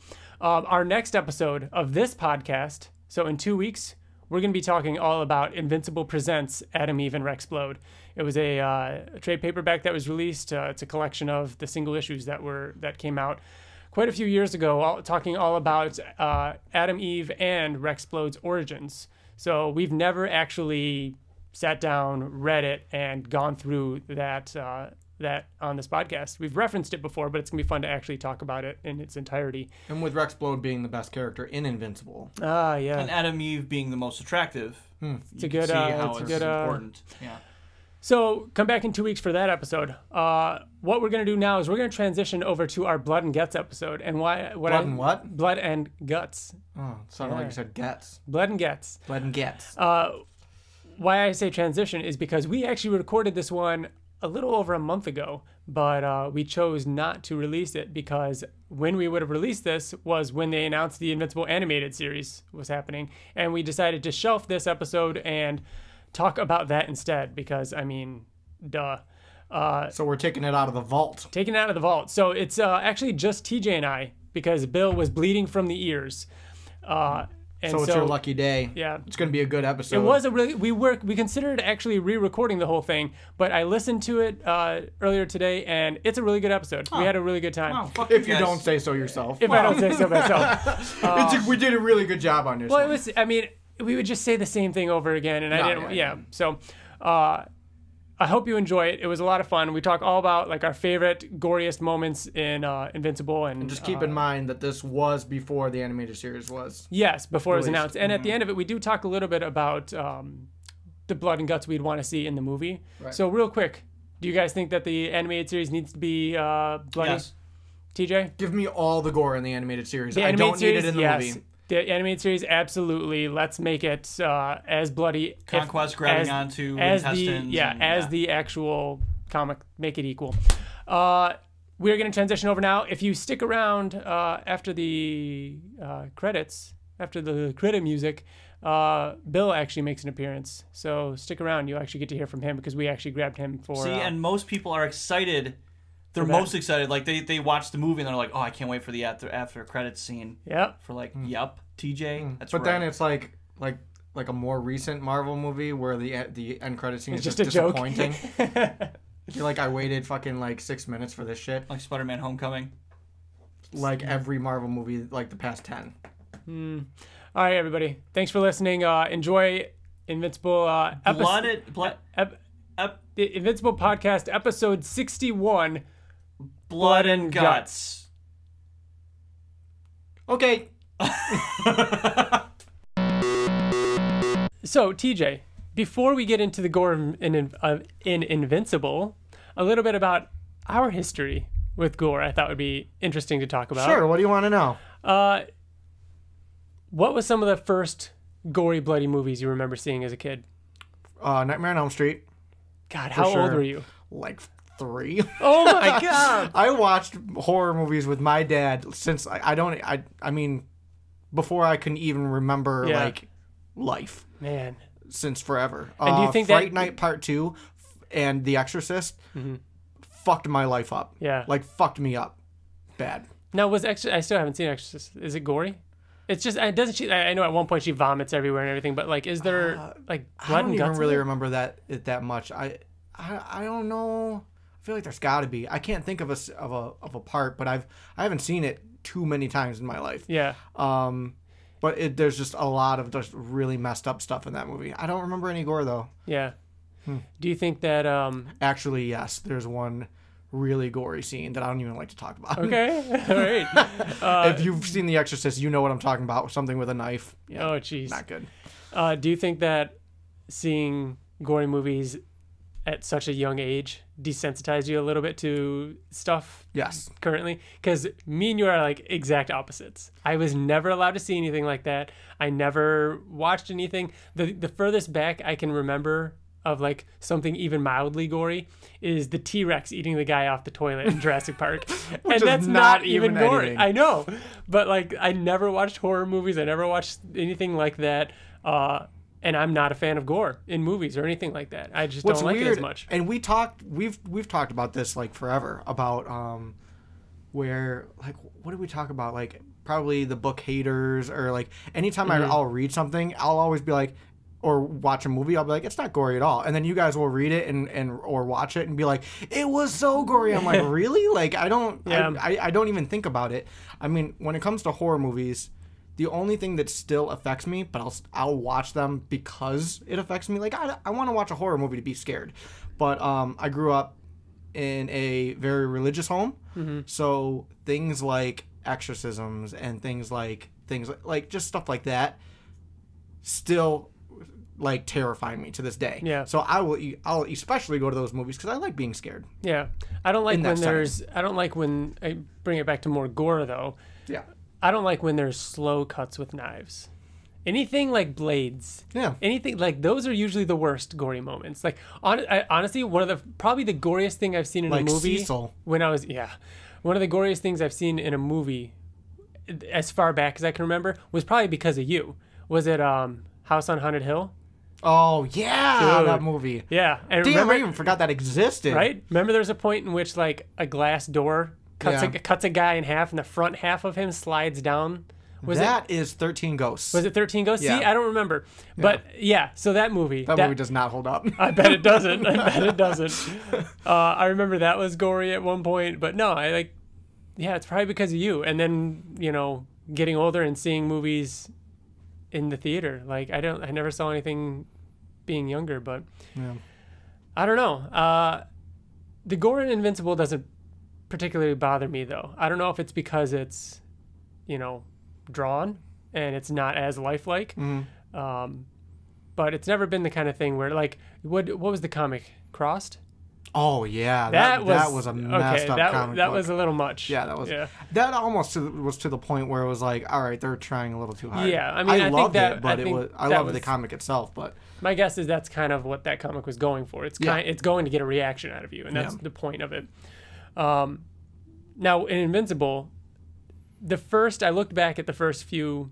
Our next episode of this podcast, so in 2 weeks, we're going to be talking all about Invincible Presents Adam, Eve, and Rexplode. It was a trade paperback that was released. It's a collection of the single issues that came out quite a few years ago, talking all about Adam, Eve, and Rexplode's origins. So we've never actually sat down, read it, and gone through that on this podcast. We've referenced it before, but it's gonna be fun to actually talk about it in its entirety. And with Rex Blode being the best character in Invincible. Ah, yeah. And Adam Eve being the most attractive. It's a good. Important. Yeah. So come back in 2 weeks for that episode. What we're gonna do now is we're gonna transition over to our Blood and Guts episode. And why? What? Blood and Guts. Oh, it sounded like you said Gets. Blood and Guts. Blood and Gets. Why I say transition is because we actually recorded this one a little over a month ago, but we chose not to release it because when we would have released this was when they announced the Invincible animated series was happening, and we decided to shelf this episode and talk about that instead because, I mean, duh. So we're taking it out of the vault. Taking it out of the vault. So it's actually just TJ and I because Bill was bleeding from the ears. And so it's your lucky day. Yeah. It's going to be a good episode. It was a really, we considered actually re-recording the whole thing, but I listened to it earlier today, and it's a really good episode. We had a really good time. Wow, if you don't say so yourself. If I don't say so myself. We did a really good job on this Well, one. it was, I mean, we would just say the same thing over again, and I didn't, yeah. So, I hope you enjoy it. It was a lot of fun. We talk all about like our favorite, goriest moments in Invincible, and just keep in mind that this was before the animated series was. Yes, before it was released. announced. And at the end of it, we do talk a little bit about the blood and guts we'd want to see in the movie. Right. So real quick, do you guys think that the animated series needs to be bloody? Yes. TJ? Give me all the gore in the animated series. The I animated don't series, need it in the yes. movie. The animated series, absolutely. Let's make it as bloody. Conquest grabbing onto intestines. As the actual comic, make it equal. We're going to transition over now. If you stick around after the credits, after the credit music, Bill actually makes an appearance. So stick around. You'll actually get to hear from him because we actually grabbed him for... See, and most people are excited. They're most excited. Like, they watch the movie and they're like, oh, I can't wait for the after credits scene. Yep. For like, yup, TJ. That's but right. then it's like a more recent Marvel movie where the end credit scene is It's just just a joke. disappointing. You're like, I waited fucking like 6 minutes for this shit. Like Spider-Man Homecoming. Like every Marvel movie, like the past 10. All right, everybody. Thanks for listening. Enjoy Invincible the Invincible podcast episode 61. Blood and Guts. Okay. So, TJ, before we get into the gore in Invincible, a little bit about our history with gore I thought would be interesting to talk about. Sure, what do you want to know? What was some of the first gory, bloody movies you remember seeing as a kid? Nightmare on Elm Street. God, how old were you? Like 3. Oh my God. I watched horror movies with my dad since I mean, before I can even remember like life. Man. Since forever. And do you think Fright Night Part 2 and The Exorcist fucked my life up. Yeah. Like fucked me up. Bad. Now, I still haven't seen Exorcist. Is it gory? It's just, doesn't she, I know at one point she vomits everywhere and everything, but like, is there like blood and guts? I don't even really remember that much. I don't know. I feel like there's got to be. I can't think of a part, but I haven't seen it too many times in my life. Yeah. But there's just a lot of just really messed up stuff in that movie. I don't remember any gore though. Yeah. Do you think that Actually, yes, there's one really gory scene that I don't even like to talk about. Okay. All right. If you've seen The Exorcist, you know what I'm talking about. Something with a knife. Yeah, oh, jeez. not good. Do you think that seeing gory movies at such a young age desensitized you a little bit to stuff? Yes. Currently? Because me and you are like exact opposites. I was never allowed to see anything like that. I never watched anything. The furthest back I can remember of like something even mildly gory is the T-Rex eating the guy off the toilet in Jurassic Park. And that's not even gory. anything. I know. But like I never watched horror movies. I never watched anything like that. And I'm not a fan of gore in movies or anything like that. I just don't like it as much. And we've talked about this like forever about where like what did we talk about? Like probably the book Haters or like anytime I'll read something, I'll always be like, or watch a movie, I'll be like, it's not gory at all. And then you guys will read it and or watch it and be like, it was so gory. I'm like, really? Like I don't even think about it. I mean, when it comes to horror movies, The only thing that still affects me, but I'll watch them because it affects me. Like I want to watch a horror movie to be scared, but I grew up in a very religious home, so things like exorcisms and things like just stuff like that still like terrify me to this day. Yeah. So I'll especially go to those movies because I like being scared. Yeah. I don't like In that when setting. there's. I don't like when I bring it back to more gore though. Yeah. I don't like when there's slow cuts with knives. Anything like blades. Yeah. Anything like those are usually the worst gory moments. Like honestly, probably the goriest thing I've seen in Like a movie Cecil. when I was one of the goriest things I've seen in a movie as far back as I can remember was probably because of you. Was it House on Haunted Hill? Oh yeah, Dude. that movie. Yeah. And Damn, remember, I even forgot that existed. right? Remember there was a point in which like a glass door cuts a guy in half and the front half of him slides down. That is 13 Ghosts. Was it 13 Ghosts? Yeah. See, I don't remember. But yeah, so that movie. That movie does not hold up. I bet it doesn't. I bet it doesn't. I remember that was gory at one point, but no, it's probably because of you. And then, getting older and seeing movies in the theater. Like I never saw anything being younger, but Yeah. I don't know. The gore in Invincible doesn't particularly bother me though. I don't know if it's because it's, drawn and it's not as lifelike. But it's never been the kind of thing where like what was the comic Crossed? Oh yeah, that was a messed up comic that book. was a little much. Yeah, that almost was to the point where it was like, all right, they're trying a little too hard. Yeah, I mean, I loved think that it, but I loved the comic itself. But my guess is that's kind of what that comic was going for. It's going to get a reaction out of you, and that's the point of it. Now in Invincible, I looked back at the first few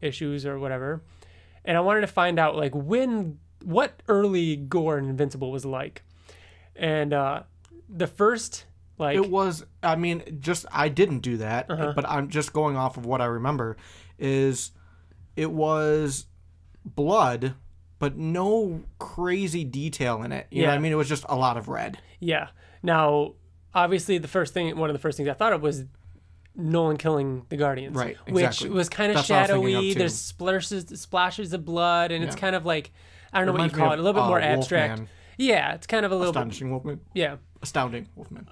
issues or whatever, and I wanted to find out like what early gore in Invincible was like. And the first, like... It was, I mean, I didn't do that, but I'm just going off of what I remember, is it was blood, but no crazy detail in it. You know what I mean? It was just a lot of red. Yeah. Now, obviously, one of the first things I thought of was Nolan killing the Guardians. Right, exactly. Which was kind of That's what I was thinking shadowy. of, too. There's splashes of blood, and it's kind of like, I don't know what you Reminds me call it, a little bit more of abstract. Wolfman. Yeah, it's kind of a little Astonishing Wolfman. Yeah. Astounding Wolfman.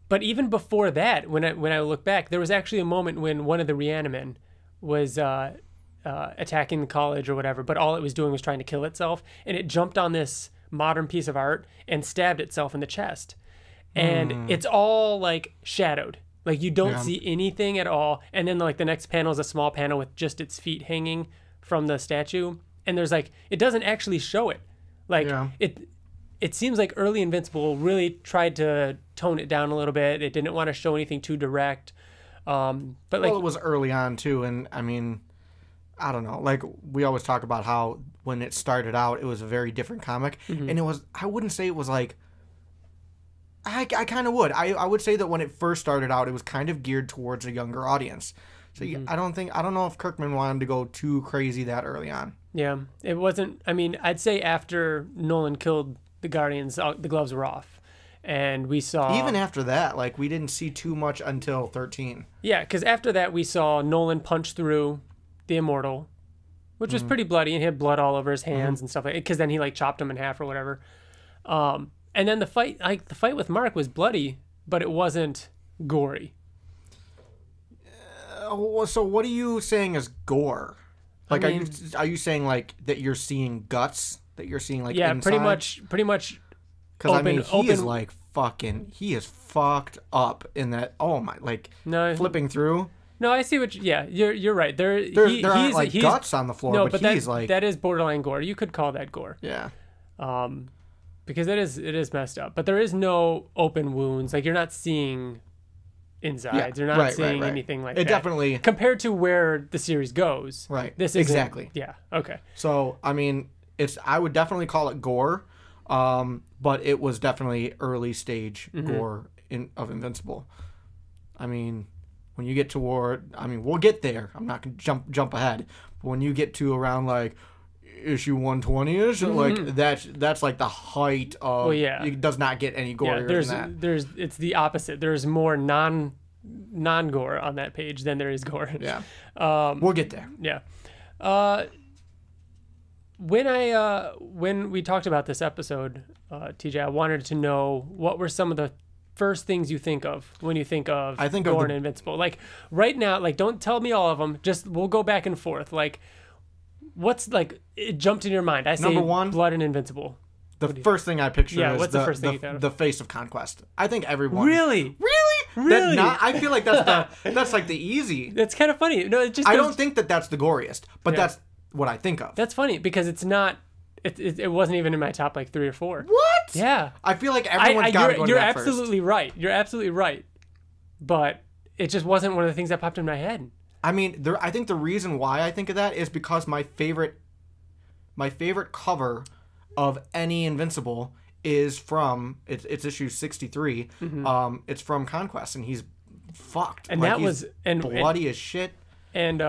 But even before that, when I look back, there was actually a moment when one of the Reanimen was attacking the college or whatever, but all it was doing was trying to kill itself, and it jumped on this modern piece of art and stabbed itself in the chest. And it's all like shadowed. Like you don't see anything at all. And then like the next panel is a small panel with just its feet hanging from the statue. And there's like, it doesn't actually show it. Like it seems like early Invincible really tried to tone it down a little bit. It didn't want to show anything too direct. But like, it was early on too, and I mean, I don't know. Like we always talk about how when it started out, it was a very different comic, and it was. I wouldn't say it was like. I kind of would. I would say that when it first started out, it was kind of geared towards a younger audience. So I don't know if Kirkman wanted to go too crazy that early on. Yeah, it wasn't. I mean, I'd say after Nolan killed the Guardians, the gloves were off, and we saw even after that, like we didn't see too much until 13. Yeah, because after that we saw Nolan punch through the Immortal, which was pretty bloody, and he had blood all over his hands and stuff like. Because then he like chopped him in half or whatever. And then the fight with Mark was bloody, but it wasn't gory. So what are you saying is gore? Like, are you saying like that you're seeing guts? That you're seeing like inside? pretty much. Because I mean, he is like he is fucked up in that. Oh my, like flipping through. No, I see what. You're right. There aren't like guts on the floor. No, but he's like that is borderline gore. You could call that gore. Yeah. Because it is messed up. But there is no open wounds. Like you're not seeing insides. Yeah, You're not seeing anything like that. It definitely compared to where the series goes. Right. This is exactly. Yeah. Okay. So I mean, I would definitely call it gore, but it was definitely early stage gore of Invincible. I mean, when you get toward, we'll get there. I'm not gonna jump ahead, but when you get to around like issue 120ish, like that's like the height of. Well, yeah. It does not get any gorier than that. It's the opposite. There's more non non-gore on that page than there is gore. Yeah. We'll get there. Yeah. When we talked about this episode, TJ, I wanted to know what were some of the first things you think of when you think of gore and Invincible. Like right now, like don't tell me all of them. Just we'll go back and forth. Like what's like it jumped in your mind? I say Number one, Blood and Invincible. The first thing I picture is what's the first thing you thought of? The face of Conquest. I think everyone Really? I feel like that's like the easy. That's kind of funny. No, it just I don't think that's the goriest, but that's what I think of. That's funny because it's not. It wasn't even in my top like 3 or 4. What? Yeah. I feel like everyone's got to go to You're that absolutely right. You're absolutely right. But it just wasn't one of the things that popped in my head. I mean, I think the reason why I think of that is because my favorite cover of any Invincible is from it's issue 63. It's from Conquest, and he's fucked. And like, that was bloody as shit. And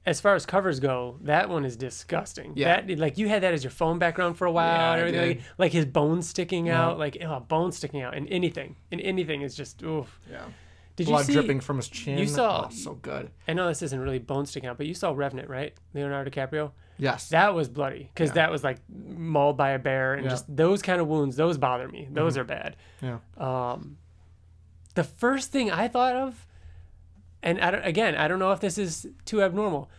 as far as covers go, that one is disgusting. Yeah. That, like you had that as your phone background for a while. Yeah, and I everything. did. Like his bones sticking out. Like bones sticking out. And anything is just oof. Yeah. Did Blood you see, dripping from his chin. You saw so good. I know this isn't really bone sticking out, but you saw Revenant, right? Leonardo DiCaprio. Yes. That was bloody because that was like mauled by a bear, and just those kind of wounds. Those bother me. Those are bad. Yeah. The first thing I thought of, and I don't know if this is too abnormal,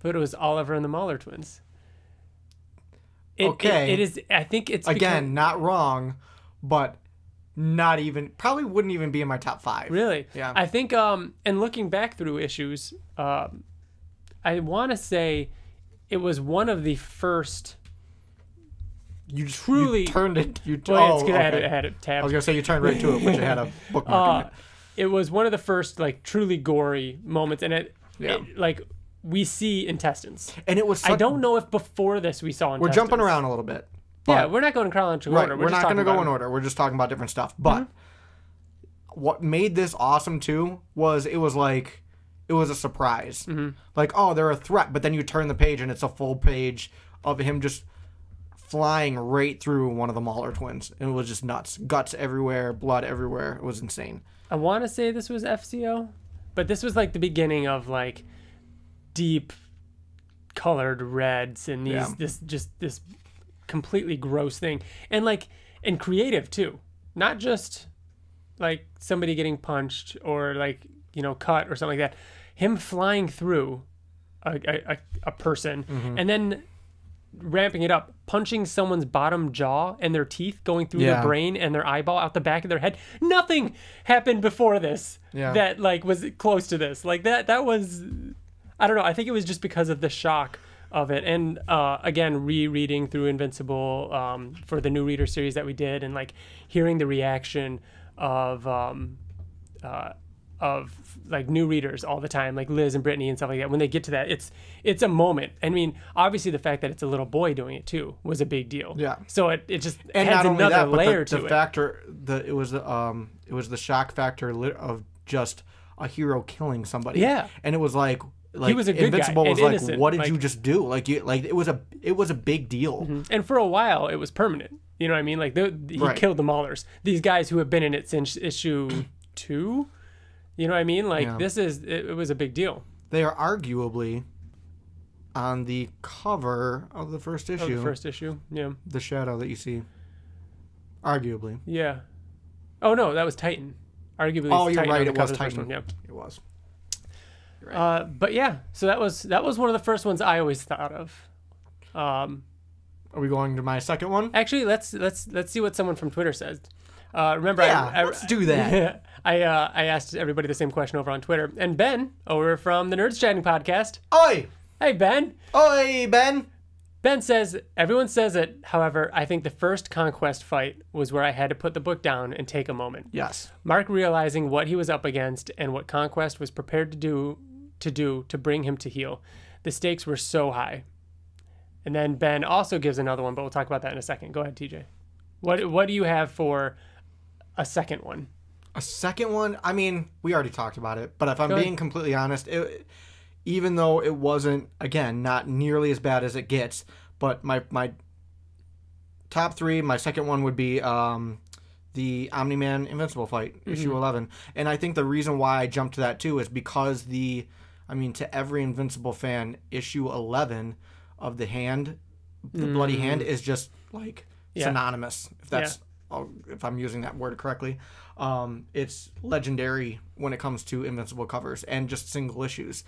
but it was Oliver and the Mauler twins. Okay. It is. I think it's again not wrong, but not even probably wouldn't even be in my top 5. Really? Yeah. I think and looking back through issues, I want to say it was one of the first. You truly turned it. You well, it's good. I had it tabbed. I was gonna say you turned right to it, but you had a bookmark in it. It was one of the first like truly gory moments, and it like we see intestines. And it was. I don't know if before this we saw intestines. We're jumping around a little bit. Yeah, we're not going chronological order. We're not going to go in order. We're just talking about different stuff. But what made this awesome too was it was a surprise. Like, oh, they're a threat, but then you turn the page and it's a full page of him just flying right through one of the Mauler twins. And it was just nuts. Guts everywhere, blood everywhere. It was insane. I want to say this was FCO, but this was like the beginning of like deep colored reds and this completely gross thing, and creative too, not just like somebody getting punched or like cut or something like that. Him flying through a person and then ramping it up, punching someone's bottom jaw and their teeth going through their brain and their eyeball out the back of their head. Nothing happened before this that like was close to this. Like that was, I don't know. I think it was just because of the shock of it, and again rereading through Invincible for the new reader series that we did, and like hearing the reaction of like new readers all the time, like Liz and Brittany and stuff like that. When they get to that, it's a moment. I mean, obviously the fact that it's a little boy doing it too was a big deal. Yeah. So it just and adds not only another that, but layer the to it. Factor it was the shock factor of just a hero killing somebody. Yeah. And it was like he was a good Invincible guy was and like, innocent. what did you just do? Like it was a big deal. And for a while, it was permanent. You know what I mean? Like he killed the Maulers. These guys who have been in it since issue 2. You know what I mean? Like it was a big deal. They are arguably on the cover of the first issue. Of the first issue, yeah. The shadow that you see. Arguably. Yeah. Oh no, that was Titan. Arguably. Oh, you're Titan right. on the It was cover of the first Titan. one, yeah. It was. You're right. But yeah, so that was one of the first ones I always thought of. Are we going to my second one? Actually, let's see what someone from Twitter says. Remember, let's do that. I asked everybody the same question over on Twitter, and Ben over from the Nerds Chatting podcast. Oi! Hey Ben. Oi, Ben. Ben says everyone says it. However, I think the first Conquest fight was where I had to put the book down and take a moment. Yes. Mark realizing what he was up against and what Conquest was prepared to do to bring him to heel. The stakes were so high. And then Ben also gives another one, but we'll talk about that in a second. Go ahead, TJ. What do you have for a second one? A second one? I mean, we already talked about it, but if I'm being completely honest, even though it wasn't, again, not nearly as bad as it gets, but my top 3, my second one would be the Omni-Man Invincible fight, issue 11. And I think the reason why I jumped to that too is because to every Invincible fan, issue 11 of the hand, the bloody hand, is just like synonymous. If I'm using that word correctly, it's legendary when it comes to Invincible covers and just single issues.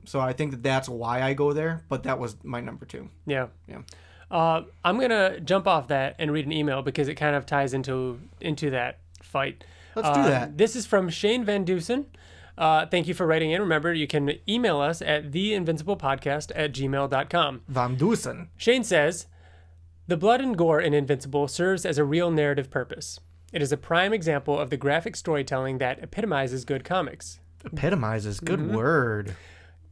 So I think that's why I go there, but that was my number 2. Yeah. I'm gonna jump off that and read an email because it kind of ties into that fight. Let's do that. This is from Shane Van Dusen. Thank you for writing in. Remember, you can email us at theinvinciblepodcast@gmail.com. Van Dusen. Shane says, the blood and gore in Invincible serves as a real narrative purpose. It is a prime example of the graphic storytelling that epitomizes good comics. Epitomizes, good word.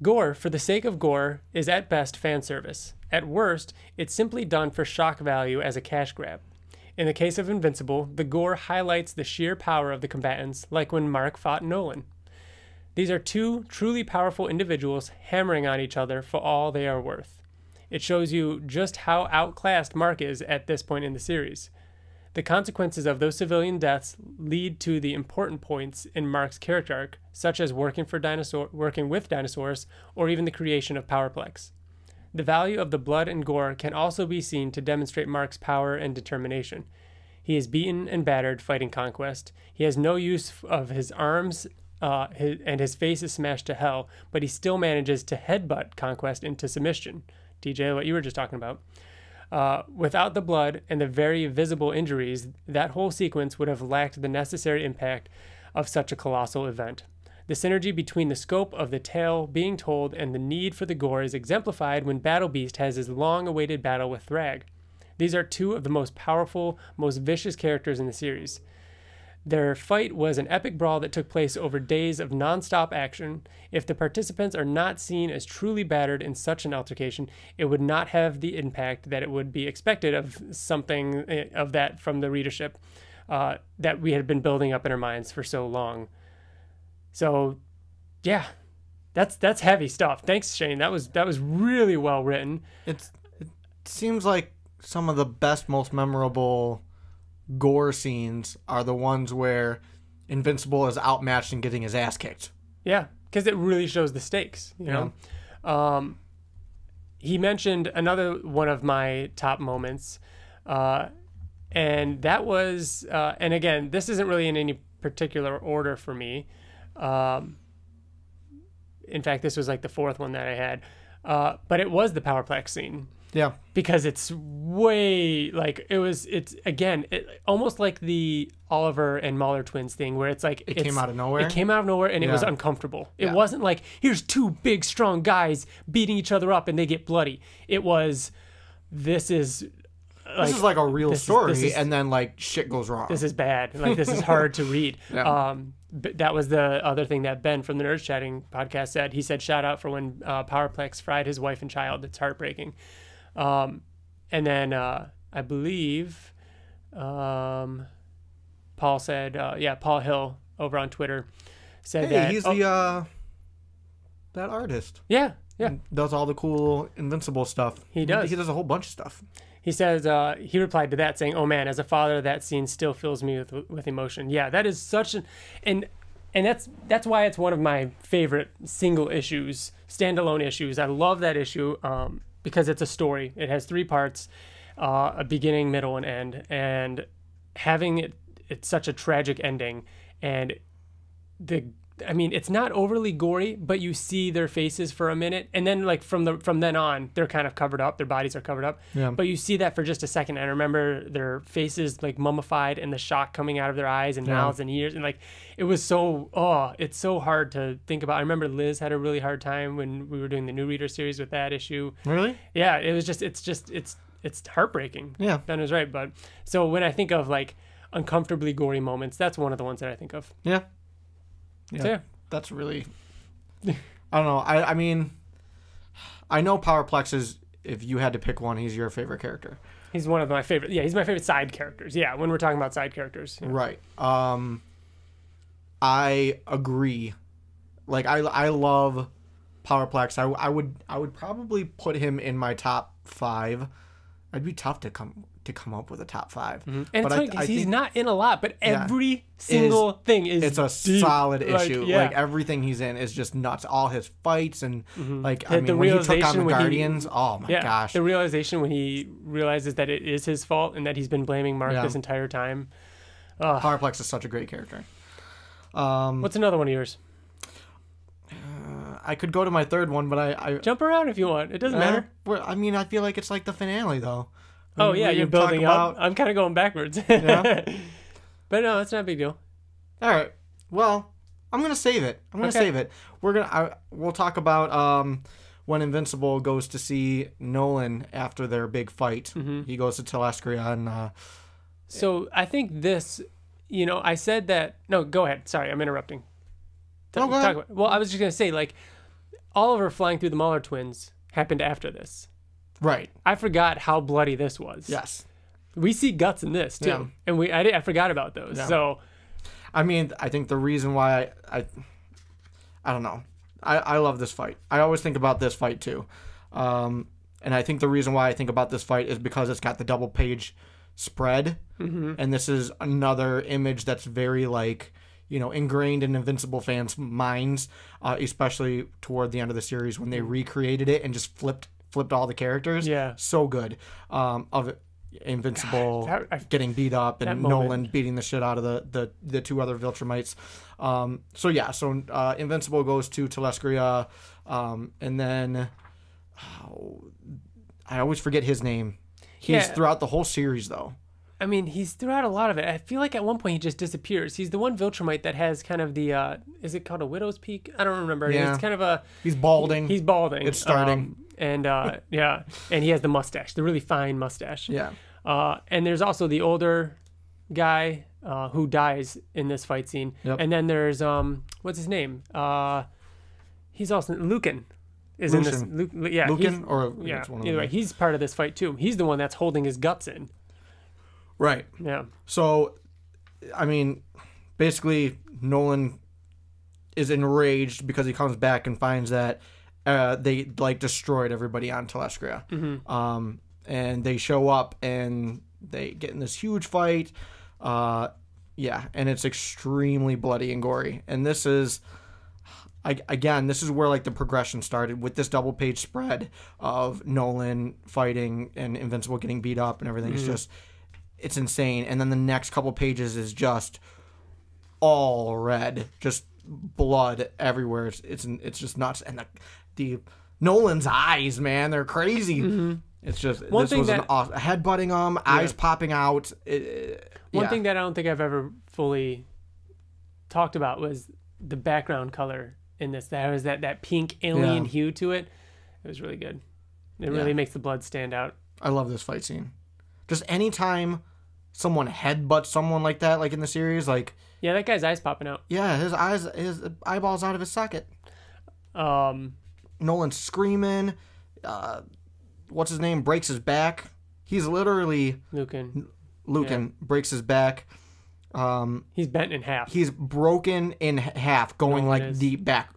Gore, for the sake of gore, is at best fan service. At worst, it's simply done for shock value as a cash grab. In the case of Invincible, the gore highlights the sheer power of the combatants, like when Mark fought Nolan. These are two truly powerful individuals hammering on each other for all they are worth. It shows you just how outclassed Mark is at this point in the series. The consequences of those civilian deaths lead to the important points in Mark's character arc, such as working with dinosaurs, or even the creation of Powerplex. The value of the blood and gore can also be seen to demonstrate Mark's power and determination. He is beaten and battered fighting Conquest. He has no use of his arms, and his face is smashed to hell, but he still manages to headbutt Conquest into submission. TJ, what you were just talking about. Without the blood and the very visible injuries, that whole sequence would have lacked the necessary impact of such a colossal event. The synergy between the scope of the tale being told and the need for the gore is exemplified when Battle Beast has his long-awaited battle with Thrag. These are two of the most powerful, most vicious characters in the series. Their fight was an epic brawl that took place over days of non-stop action. If the participants are not seen as truly battered in such an altercation, it would not have the impact that it would be expected of something of that from the readership that we had been building up in our minds for so long. So, yeah, that's heavy stuff. Thanks, Shane. That was really well written. It seems like some of the best, most memorable gore scenes are the ones where Invincible is outmatched and getting his ass kicked. Yeah, because it really shows the stakes, you know? He mentioned another one of my top moments, and that was, and again, this isn't really in any particular order for me. In fact, this was like the fourth one that I had, but it was the Powerplex scene. Yeah, because it's way like it's almost like the Oliver and Mahler twins thing, where it's like it came out of nowhere. It came out of nowhere, and it was uncomfortable. It wasn't like here's two big strong guys beating each other up and they get bloody. It was this is like a real story, and then like shit goes wrong. This is bad. Like this is hard to read. But that was the other thing that Ben from the Nerds Chatting podcast said. He said shout out for when Powerplex fried his wife and child. It's heartbreaking. And then I believe Paul said, Paul Hill over on Twitter said that he's that artist. Yeah. And does all the cool Invincible stuff. He does. He does a whole bunch of stuff. He says he replied to that saying, "Oh man, as a father, that scene still fills me with emotion." Yeah, that is such an and that's why it's one of my favorite single issues, standalone issues. I love that issue. Because it's a story. It has 3 parts, a beginning, middle, and end. And having it's such a tragic ending. And it's not overly gory, but you see their faces for a minute. And then like from then on, they're kind of covered up. Their bodies are covered up. Yeah. But you see that for just a second. And I remember their faces like mummified and the shock coming out of their eyes and mouths and ears. And like, it was it's so hard to think about. I remember Liz had a really hard time when we were doing the New Reader series with that issue. Really? Yeah. It was it's heartbreaking. Yeah. Ben was right. But so when I think of like uncomfortably gory moments, that's one of the ones that I think of. Yeah. So, yeah. That's really, I don't know. I mean, I know Powerplex is, if you had to pick one, he's your favorite character. He's one of my favorite. Yeah, he's my favorite side characters. Yeah, when we're talking about side characters. Yeah. Right. I agree. Like I love Powerplex. I would probably put him in my top 5. It'd be tough to to come up with a top 5. And But it's funny because he's not in a lot, but every single thing is it's a deep. solid Like, issue. yeah. Like everything he's in is just nuts. All his fights and like I The mean when he took on realization the when he- Guardians, oh my gosh. The realization when he realizes that it is his fault and that he's been blaming Mark this entire time. Powerplex is such a great character. What's another one of yours? I could go to my third one, but I Jump around if you want. It doesn't matter. I mean, I feel like it's like the finale though. Oh yeah, We you're can talk building up. I'm kind of going backwards. Yeah. But no, it's not a big deal. All right. Well, I'm gonna save it. Save it. We'll talk about when Invincible goes to see Nolan after their big fight. He goes to Telescria and. So I think this, I said that. No, go ahead. Sorry, I'm interrupting. Go ahead. Well, I was just gonna say Oliver flying through the Muller twins happened after this. Right. I forgot how bloody this was. Yes. We see guts in this too, and I forgot about those. Yeah. So, I mean, I think the reason why I don't know. I love this fight. I always think about this fight too, and I think the reason why I think about this fight is because it's got the double page spread, and this is another image that's very ingrained in Invincible fans' minds, especially toward the end of the series when they recreated it and just flipped all the characters. Yeah. So good. Of Invincible getting beat up and moment. Nolan beating the shit out of the two other Viltrumites. So Invincible goes to Telescria, and then I always forget his name. He's throughout the whole series though. I mean, he's throughout a lot of it. I feel like at one point he just disappears. He's the one Viltrumite that has kind of the, is it called a widow's peak? I don't remember. Yeah. It's kind of a... He's balding. He's balding. It's starting. And he has the mustache, the really fine mustache. Yeah. And there's also the older guy who dies in this fight scene. Yep. And then there's, what's his name? He's also, Lucan. Is in this. Lucan? It's one of Either way, them. he's part of this fight too. He's the one that's holding his guts in. Right. Yeah. So, I mean, basically, Nolan is enraged because he comes back and finds that they destroyed everybody on Telescria. And they show up and they get in this huge fight. And it's extremely bloody and gory. And this is, this is where the progression started with this double page spread of Nolan fighting and Invincible getting beat up and everything. It's insane. And then the next couple pages is just all red, just blood everywhere. It's just nuts. And the Nolan's eyes, man, they're crazy. It's just One this thing was that- an awesome headbutting them, eyes popping out. One thing that I don't think I've ever fully talked about was the background color in this. There was that pink alien hue to it. It was really good. It really makes the blood stand out. I love this fight scene. Just anytime someone headbutts someone like that, like in the series, Yeah, that guy's eyes popping out. yeah, his eyeballs out of his socket. Um, Nolan's screaming. What's his name? Breaks his back. He's literally Lucan. breaks his back. He's bent in half. He's broken in half, going Nolan is. the back,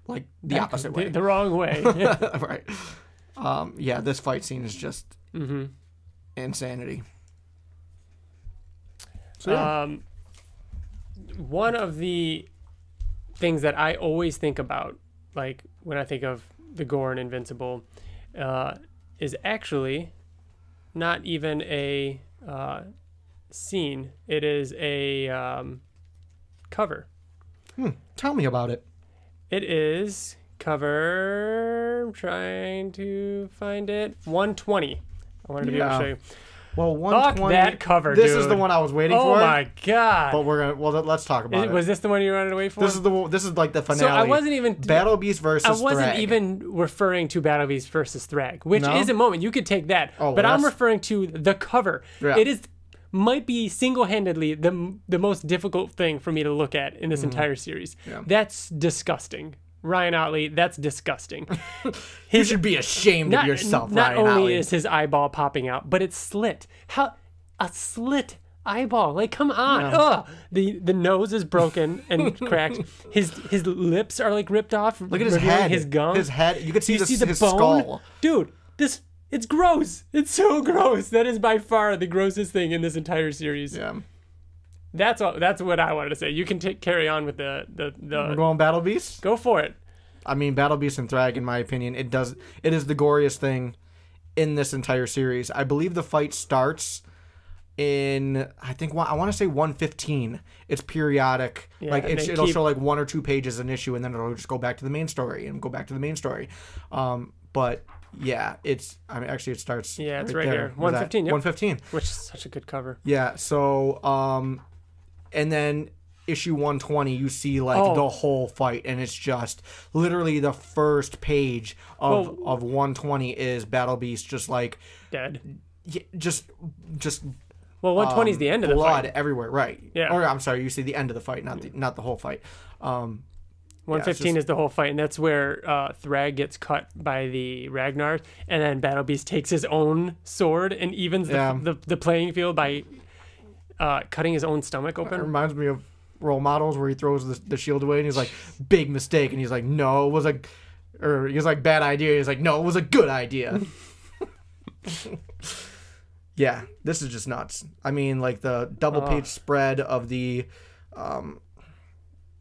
the opposite way. The wrong way. Right. This fight scene is just insanity. So One of the things that I always think about, when I think of the Gore and Invincible, is actually not even a scene. It is a cover. Tell me about it. It is cover. I'm trying to find it. 120. I wanted to be able to show you. Well, Fuck 120. that cover, This dude. is the one I was waiting Oh for. my god! But we're gonna. Well, let's talk about it. Was this the one you wanted to wait for? This is the finale. So I wasn't even Battle Beast versus. I wasn't Thrag. even referring to Battle Beast versus Thrag, which No? is a moment. You could take that, Oh, but well, I'm that's- referring to the cover. Yeah. It might be single-handedly the most difficult thing for me to look at in this entire series. Yeah. That's disgusting. Ryan Ottley, that's disgusting. You should be ashamed of yourself, Not Ryan only Ottley. is his eyeball popping out, but it's slit. How a slit eyeball? Come on! Ugh. The nose is broken and cracked. His lips are ripped off. Look at his revealing head. His gums. His head. You can see, You see the his bone, skull. dude. This It's gross. It's so gross. That is by far the grossest thing in this entire series. Yeah. That's what I wanted to say. You can carry on with the We're going Battle Beast? Go for it. I mean, Battle Beast and Thrag, in my opinion, it is the goriest thing in this entire series. I believe the fight starts in, I want to say 115. It's periodic. Yeah, like it'll show like 1 or 2 pages an issue, and then it'll just go back to the main story and go back to the main story. But yeah, it starts. Yeah, it's right here. 115. Yep. 115. Which is such a good cover. Yeah. So and then issue 120, you see like the whole fight, and it's just literally the first page of 120 is Battle Beast just like dead. Yeah, just. Well, 120 is the end of the fight. Blood everywhere, right? Yeah. Or I'm sorry, you see the end of the fight, not the whole fight. 115 is the whole fight, and that's where Thrag gets cut by the Ragnars, and then Battle Beast takes his own sword and evens the playing field by cutting his own stomach open. It reminds me of Role Models, where he throws the shield away, and he's like, big mistake, and he's like, no, it was he's like, bad idea, he's like, no, it was a good idea. Yeah, this is just nuts. I mean, like the double page spread of the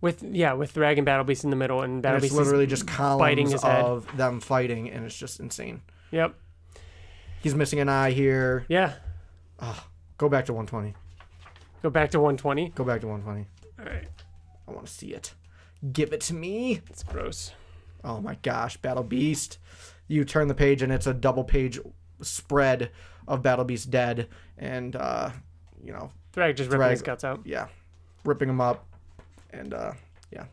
with Thrag and Battle Beast in the middle, and Battle Beast literally just columns his head. of them fighting, and it's just insane. Yep. He's missing an eye here. Yeah. Go back to 120. Go back to 120. Go back to 120. All right. I want to see it. Give it to me. It's gross. Oh my gosh, Battle Beast. You turn the page, and it's a double page spread of Battle Beast dead, and Thrag just ripping his guts out. Yeah, ripping him up, and yeah.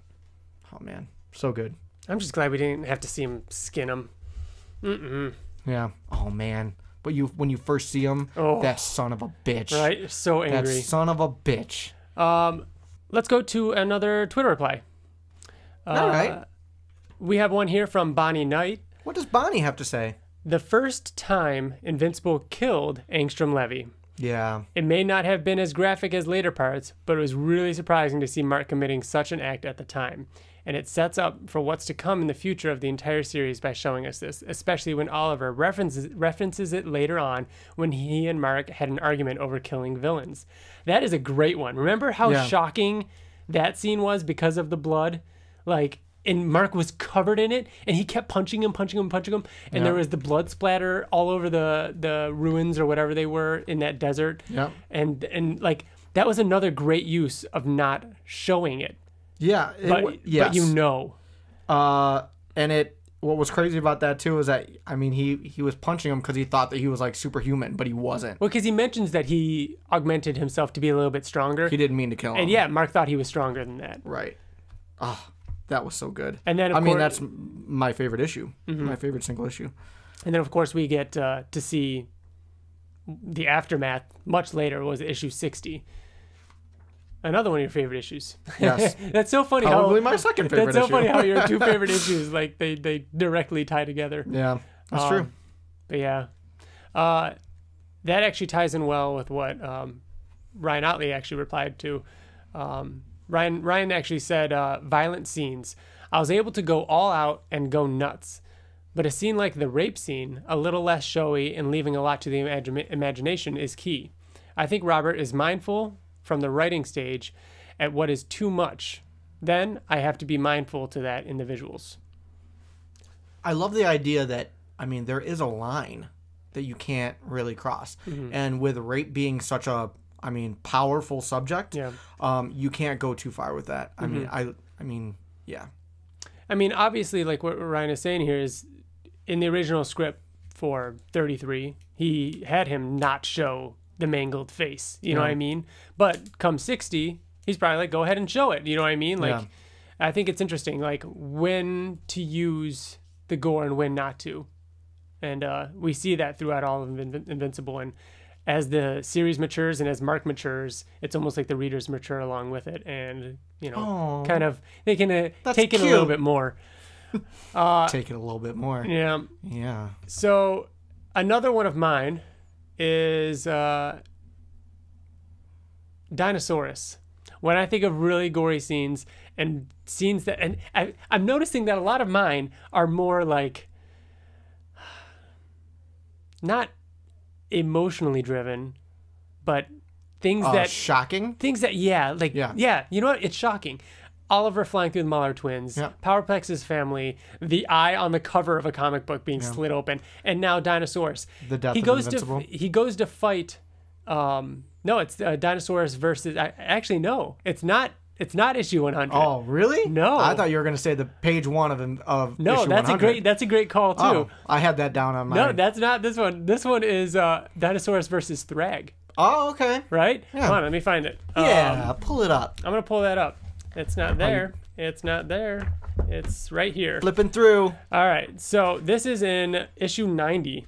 Oh man, so good. I'm just glad we didn't have to see him skin him. Yeah. Oh man, but when you first see him, that son of a bitch. Right, so angry. That son of a bitch. Let's go to another Twitter reply. All right. We have one here from Bonnie Knight. What does Bonnie have to say? The first time Invincible killed Angstrom Levy. Yeah. It may not have been as graphic as later parts, but it was really surprising to see Mark committing such an act at the time. And it sets up for what's to come in the future of the entire series by showing us this, especially when Oliver references it later on when he and Mark had an argument over killing villains. That is a great one. Remember how shocking that scene was because of the blood? And Mark was covered in it, and he kept punching him, and there was the blood splatter all over the ruins or whatever they were in that desert. Yeah. And that was another great use of not showing it. Yeah. But you know. And what was crazy about that too is that, I mean, he was punching him because he thought that he was like superhuman, but he wasn't. Well, because he mentions that he augmented himself to be a little bit stronger. He didn't mean to kill him. And yeah, Mark thought he was stronger than that. Right. Oh, that was so good. And then, that's my favorite issue. Mm-hmm. My favorite single issue. And then, of course, we get to see the aftermath much later. Was issue 60. Another one of your favorite issues. Yes. That's so funny. Probably my second favorite issue. That's so funny how your two favorite issues, they directly tie together. Yeah, that's true. But yeah. That actually ties in well with what Ryan Ottley actually replied to. Ryan actually said, violent scenes. I was able to go all out and go nuts. But a scene like the rape scene, a little less showy and leaving a lot to the imagination, is key. I think Robert is mindful from the writing stage at what is too much. Then I have to be mindful to that in the visuals. I love the idea that, I mean, there is a line that you can't really cross. Mm-hmm. And with rape being such a, powerful subject, you can't go too far with that. Mm-hmm. Yeah. Obviously, like what Ryan is saying here is, in the original script for 33, he had him not show the mangled face. You know what I mean? But come 60, he's probably like, go ahead and show it. You know what I mean? I think it's interesting, like, when to use the gore and when not to. And we see that throughout all of Invincible. And as the series matures and as Mark matures, it's almost like the readers mature along with it. And, kind of, they can take it a little bit more. Take it a little bit more. Yeah. Yeah. So another one of mine is Dinosaurus. When I think of really gory scenes and scenes that, and I'm noticing that a lot of mine are more like, not emotionally driven, but things shocking. Things that yeah. You know what? It's shocking. Oliver flying through the Mahler twins, Powerplex's family, the eye on the cover of a comic book being slit open, and now Dinosaurus. The death of Invincible. He goes to fight. No, it's Dinosaurus versus. Actually, no, it's not. It's not issue 100. Oh, really? No. I thought you were going to say the page 1 of no, issue that's 100. That's a great call too. Oh, I had that down on my. No, that's not this one. This one is Dinosaurus versus Thrag. Oh, okay. Right? Yeah. Come on, let me find it. Yeah, pull it up. I'm gonna pull that up. It's not there. It's not there. It's right here. Flipping through. All right. So this is in issue 90.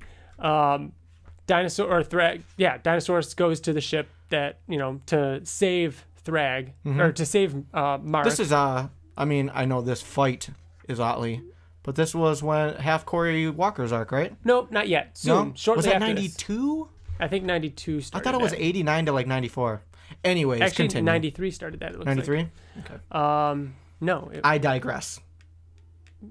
Dinosaurus goes to the ship that, to save Thrag or to save Mark. This is I mean, I know this fight is Ottley, but this was when half Corey Walker's arc, right? Nope, not yet. Soon. No? Shortly was that after 92? I think 92 started. I thought it was 89 to like 94. Anyways, actually, continue. 93 started that. It looks 93? like. Okay. No. I digress.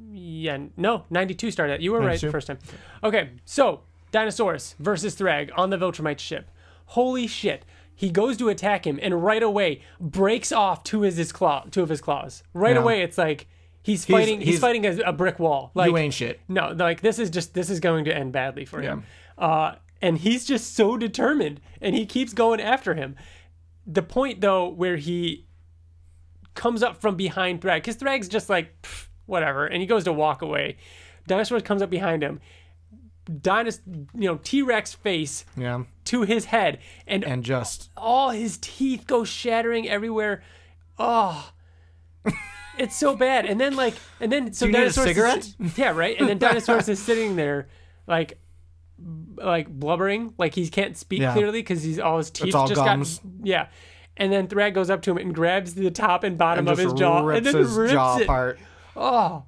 Yeah, no, 92 started that. You were 92? right the first time. Okay, so Dinosaurus versus Thrag on the Viltrumite ship. Holy shit. He goes to attack him and right away breaks off two of his claws. Right away it's like he's fighting a brick wall. Like, you ain't shit. No, like this is going to end badly for him. And he's just so determined and he keeps going after him. The point though where he comes up from behind Thrag, because Thrag's just like whatever, and he goes to walk away. Dinosaur comes up behind him. T-Rex face to his head, and just all his teeth go shattering everywhere. Oh, it's so bad. And then so do you need a cigarette? Yeah, right. And then Dinosaurus is sitting there like blubbering, like he can't speak clearly because he's all his teeth all just gums. got And then Thrag goes up to him and grabs the top and bottom of his jaw rips and then his rips jaw it apart. Oh,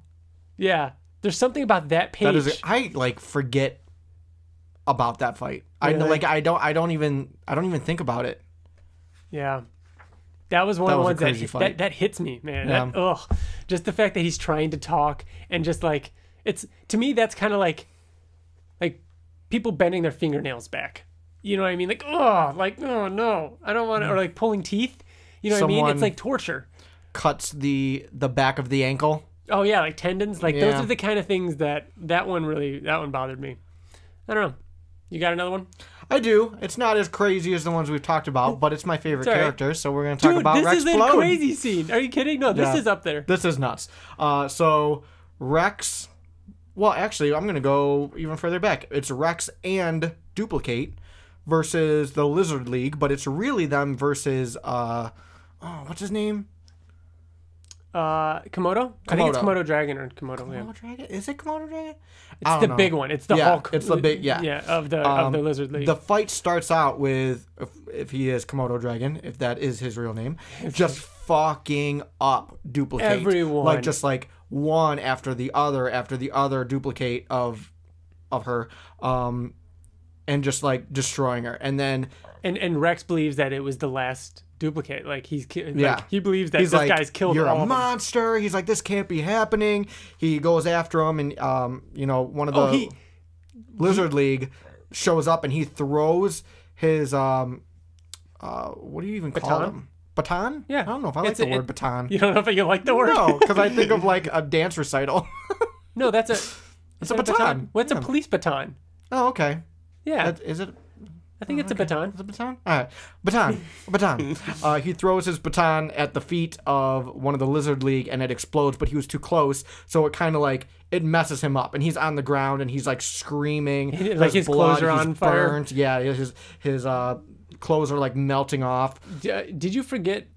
yeah. There's something about that page. I forget about that fight. Really? I don't even think about it. Yeah. That was one of the ones that hits me, man. Yeah. Just the fact that he's trying to talk and just like to me that's kind of like people bending their fingernails back. You know what I mean? Oh no, I don't want to, or like pulling teeth. You know what I mean? It's like torture. Cuts the back of the ankle. Oh yeah, like tendons. Like those are the kind of things that one bothered me. I don't know. You got another one? I do. It's not as crazy as the ones we've talked about, but it's my favorite character, so we're going to talk about Rex this is a crazy scene. Are you kidding? No, this is up there. This is nuts. So Rex, well, actually, I'm going to go even further back. It's Rex and Duplicate versus the Lizard League, but it's really them versus, what's his name? Komodo? I think it's Komodo Dragon or Komodo. Komodo Dragon? Is it Komodo Dragon? It's the big one. It's the Hulk. It's the big, of the Lizard League. The fight starts out with, if he is Komodo Dragon, if that is his real name, just fucking up Duplicate. Everyone. Like, just like one after the other duplicate of her, and just like destroying her. And then... And Rex believes that it was the last duplicate. Like he believes that this guy's killed you're all a monster. He's like, this can't be happening. He goes after him, and one of the Lizard League shows up, and he throws his what do you even call him? Baton? Yeah, I don't know if I like the word baton. You don't know if you like the word? No, because I think of like a dance recital. No, it's a baton. What's a police baton? Oh, okay. Yeah, is it? I think it's a baton. It's a baton? All right. Baton. He throws his baton at the feet of one of the Lizard League, and it explodes, but he was too close, so it kind of like, it messes him up, and he's on the ground, and he's like screaming. Like his clothes are on fire? Burnt. Yeah, his clothes are like melting off. Did you forget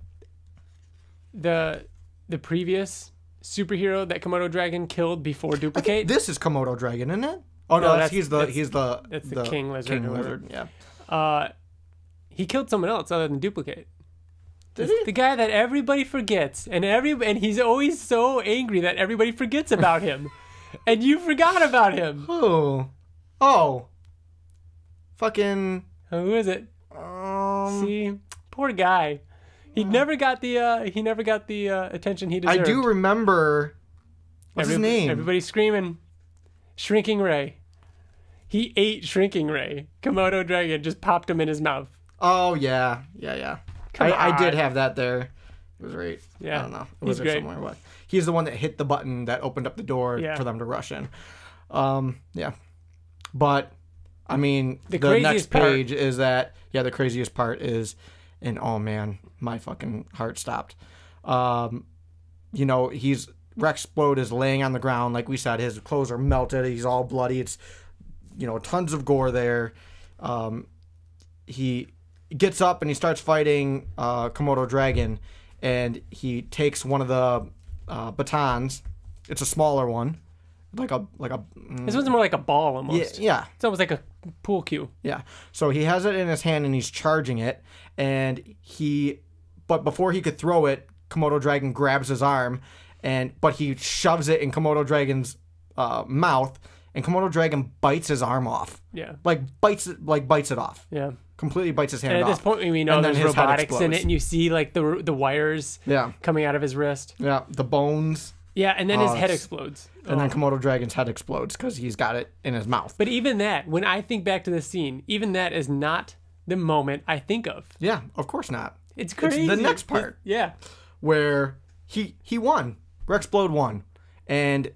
the previous superhero that Komodo Dragon killed before Duplicate? This is Komodo Dragon, isn't it? Oh no, he's the King Lizard. King Lizard. Yeah. He killed someone else other than Duplicate. Did he? The guy that everybody forgets, and he's always so angry that everybody forgets about him, and you forgot about him. Who? Oh. Fucking. Who is it? See, poor guy. He never got the attention he deserved. I do remember. What's his name? Everybody's screaming. Shrinking Ray. He ate Shrinking Ray. Komodo dragon just popped him in his mouth. Oh yeah. I did on. have that there. It was great. Yeah, I don't know. It he's was great. somewhere. What? He's the one that hit the button that opened up the door Yeah. for them to rush in. Yeah. But I mean, the next craziest part- page is that the craziest part is, and oh man, my fucking heart stopped. You know, Rexplode is laying on the ground, like we said. His clothes are melted. He's all bloody. It's, you know, tons of gore there. He gets up and he starts fighting Komodo dragon, and he takes one of the batons. It's a smaller one, like a. This one's more like a ball almost. Yeah. It's almost like a pool cue. Yeah. So he has it in his hand and he's charging it, and but before he could throw it, Komodo dragon grabs his arm, but he shoves it in Komodo dragon's mouth, and Komodo dragon bites his arm off. Yeah. Bites it off. Yeah. Completely bites his hand And off. at this point, we know And then there's his head robotics in explodes. it, and you see like the wires coming out of his wrist. Yeah. The bones. Yeah, and then his head it's- explodes. And then Komodo dragon's head explodes because he's got it in his mouth. But even that, when I think back to the scene, even that is not the moment I think of. Yeah, of course not. It's crazy. It's the next part. Yeah. Where he won. Rexplode won. And,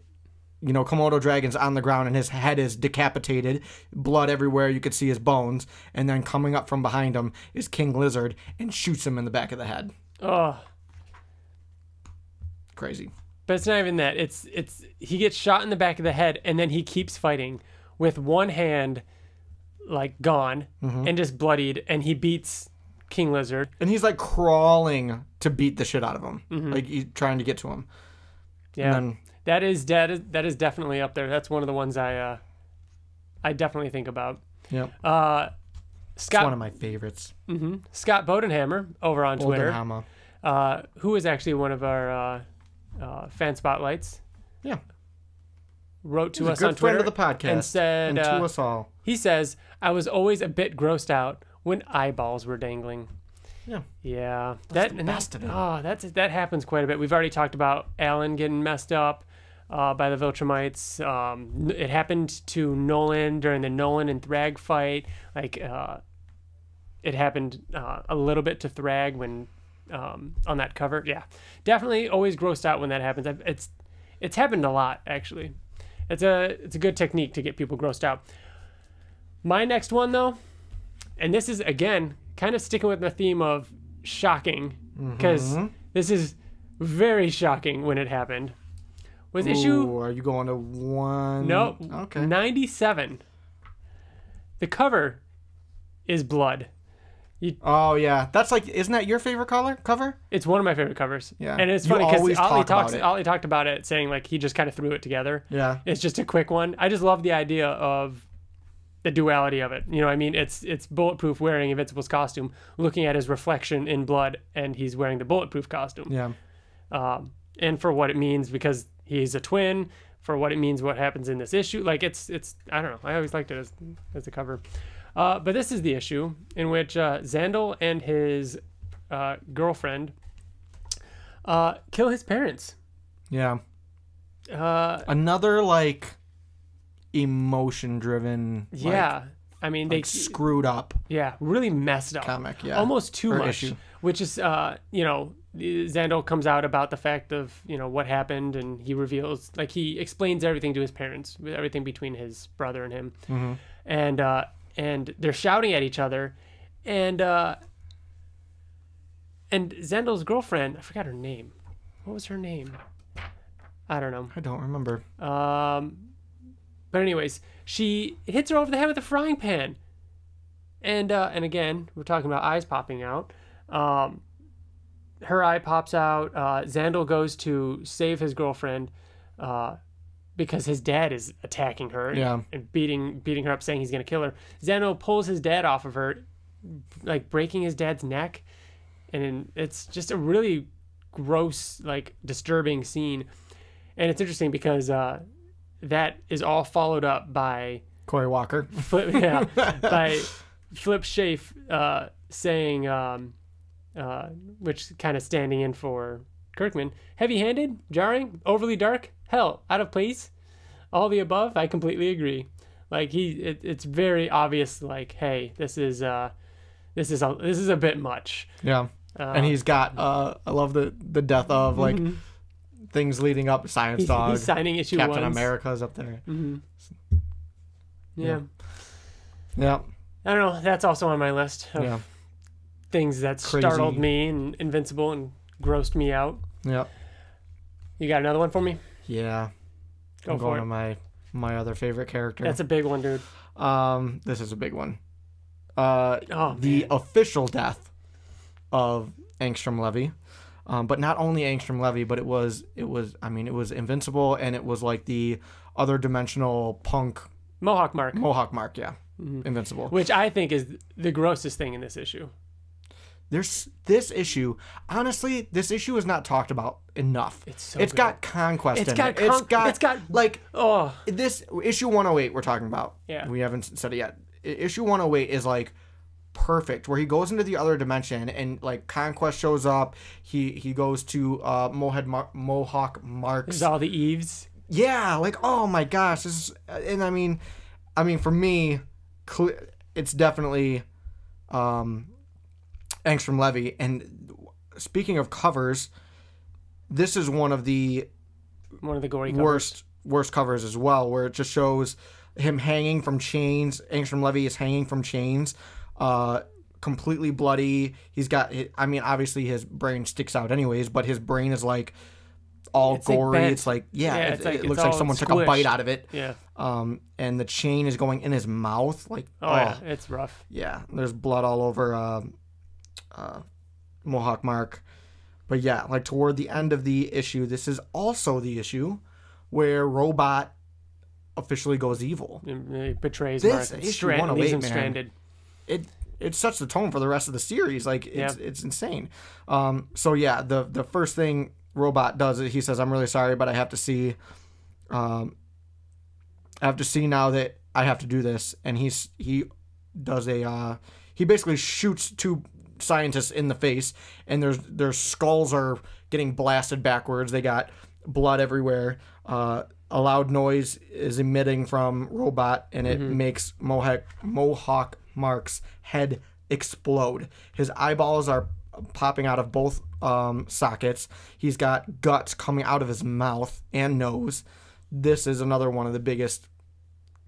you know, Komodo dragon's on the ground and his head is decapitated. Blood everywhere. You could see his bones. And then coming up from behind him is King Lizard and shoots him in the back of the head. Oh. Crazy. But it's not even that. It's he gets shot in the back of the head, and then he keeps fighting with one hand like gone and just bloodied, and he beats King Lizard. And he's like crawling to beat the shit out of him. Like he's trying to get to him. Yeah. And then, That is definitely up there. That's one of the ones I definitely think about. yep. It's Scott one of my favorites. Scott Bodenhammer over on Twitter, Oldenhammer. who is actually one of our fan spotlights, Yeah. wrote to He's a us good on Twitter friend of the podcast. and said, and to us all. he says, "I was always a bit grossed out when eyeballs were dangling." Yeah. Yeah, That's the best of it. Oh, that happens quite a bit. We've already talked about Alan getting messed up by the Viltrumites. It happened to Nolan during the Nolan and Thrag fight. Like, it happened a little bit to Thrag when on that cover. Yeah, definitely always grossed out when that happens. It's happened a lot actually. It's a good technique to get people grossed out. My next one though, and this is again kind of sticking with the theme of shocking, because this is very shocking when it happened. Was issue Are you going to one? no Okay. 97. The cover is blood. Oh yeah, that's like, isn't that your favorite cover? It's one of my favorite covers. Yeah. And it's You funny because always Ottley talk about it. Ottley talked about it, saying like he just kind of threw it together. Yeah. It's just a quick one. I just love the idea of the duality of it. You know what I mean? It's Bulletproof wearing Invincible's costume, looking at his reflection in blood, and he's wearing the Bulletproof costume. Yeah. And for what it means, because he's a twin, for what it means, what happens in this issue. Like it's I don't know. I always liked it as a cover. But this is the issue in which Xandal and his girlfriend kill his parents. Yeah. Another like emotion-driven. Yeah. I mean, they screwed up. Yeah, really messed up. Comic, yeah. Almost too Or much. issue. Which is, you know, Xandal comes out about the fact of, you know, what happened, and he reveals, like, he explains everything to his parents, everything between his brother and him. Mm-hmm. And they're shouting at each other, and Xandal's girlfriend, I forgot her name. What was her name? I don't know. I don't remember. But anyways, she hits her over the head with a frying pan. And again, we're talking about eyes popping out. Her eye pops out. Xandal goes to save his girlfriend because his dad is attacking her and beating her up, saying he's going to kill her. Xandal pulls his dad off of her, like breaking his dad's neck. And it's just a really gross, like disturbing scene. And it's interesting because that is all followed up by Corey Walker. by Flip Schaaf saying, which kind of standing in for Kirkman, heavy-handed, jarring, overly dark, hell, out of place, all the above. I completely agree. Like it's very obvious. Like, hey, this is a bit much. Yeah. And he's got I love the death of like things leading up. Science Dog. He's signing issue Captain ones. America's up there. Yeah. Yeah. I don't know. That's also on my list of things that startled me and Invincible and grossed me out. Yeah. You got another one for me? Yeah. I'm going to my other favorite character. That's a big one, dude. This is a big one. The official death of Angstrom Levy. But not only Angstrom Levy, but it was Invincible, and it was like the other dimensional punk Mohawk Mark, yeah. Invincible. Which I think is the grossest thing in this issue. There's this issue. Honestly, this issue is not talked about enough. It's good. got conquest in it. It's got like this issue 108 we're talking about. Yeah. We haven't said it yet. Issue 108 is like perfect, where he goes into the other dimension and like Conquest shows up. He goes to Mohawk Mark's. There's all the Eves. Yeah, like, oh my gosh, and I mean for me, it's definitely Angstrom Levy. And speaking of covers, this is one of the gory worst covers as well, where it just shows him hanging from chains. Angstrom Levy is hanging from chains, completely bloody. He's got, obviously his brain sticks out anyways, but his brain is like all gory. It's like, it looks like someone took a bite out of it. Yeah. And the chain is going in his mouth. Like, yeah, it's rough. Yeah, there's blood all over Mohawk Mark. But yeah, like toward the end of the issue, this is also the issue where Robot officially goes evil. He betrays Mark. This issue 108, leaves him stranded. It sets the tone for the rest of the series. Like, it's insane. So yeah, the first thing Robot does is he says, "I'm really sorry, but I have to see now that I have to do this." And he does he basically shoots two scientists in the face, and their skulls are getting blasted backwards. They got blood everywhere. A loud noise is emitting from Robot, and it makes Mohawk Mark's head explode. His eyeballs are popping out of both sockets. He's got guts coming out of his mouth and nose. This is another one of the biggest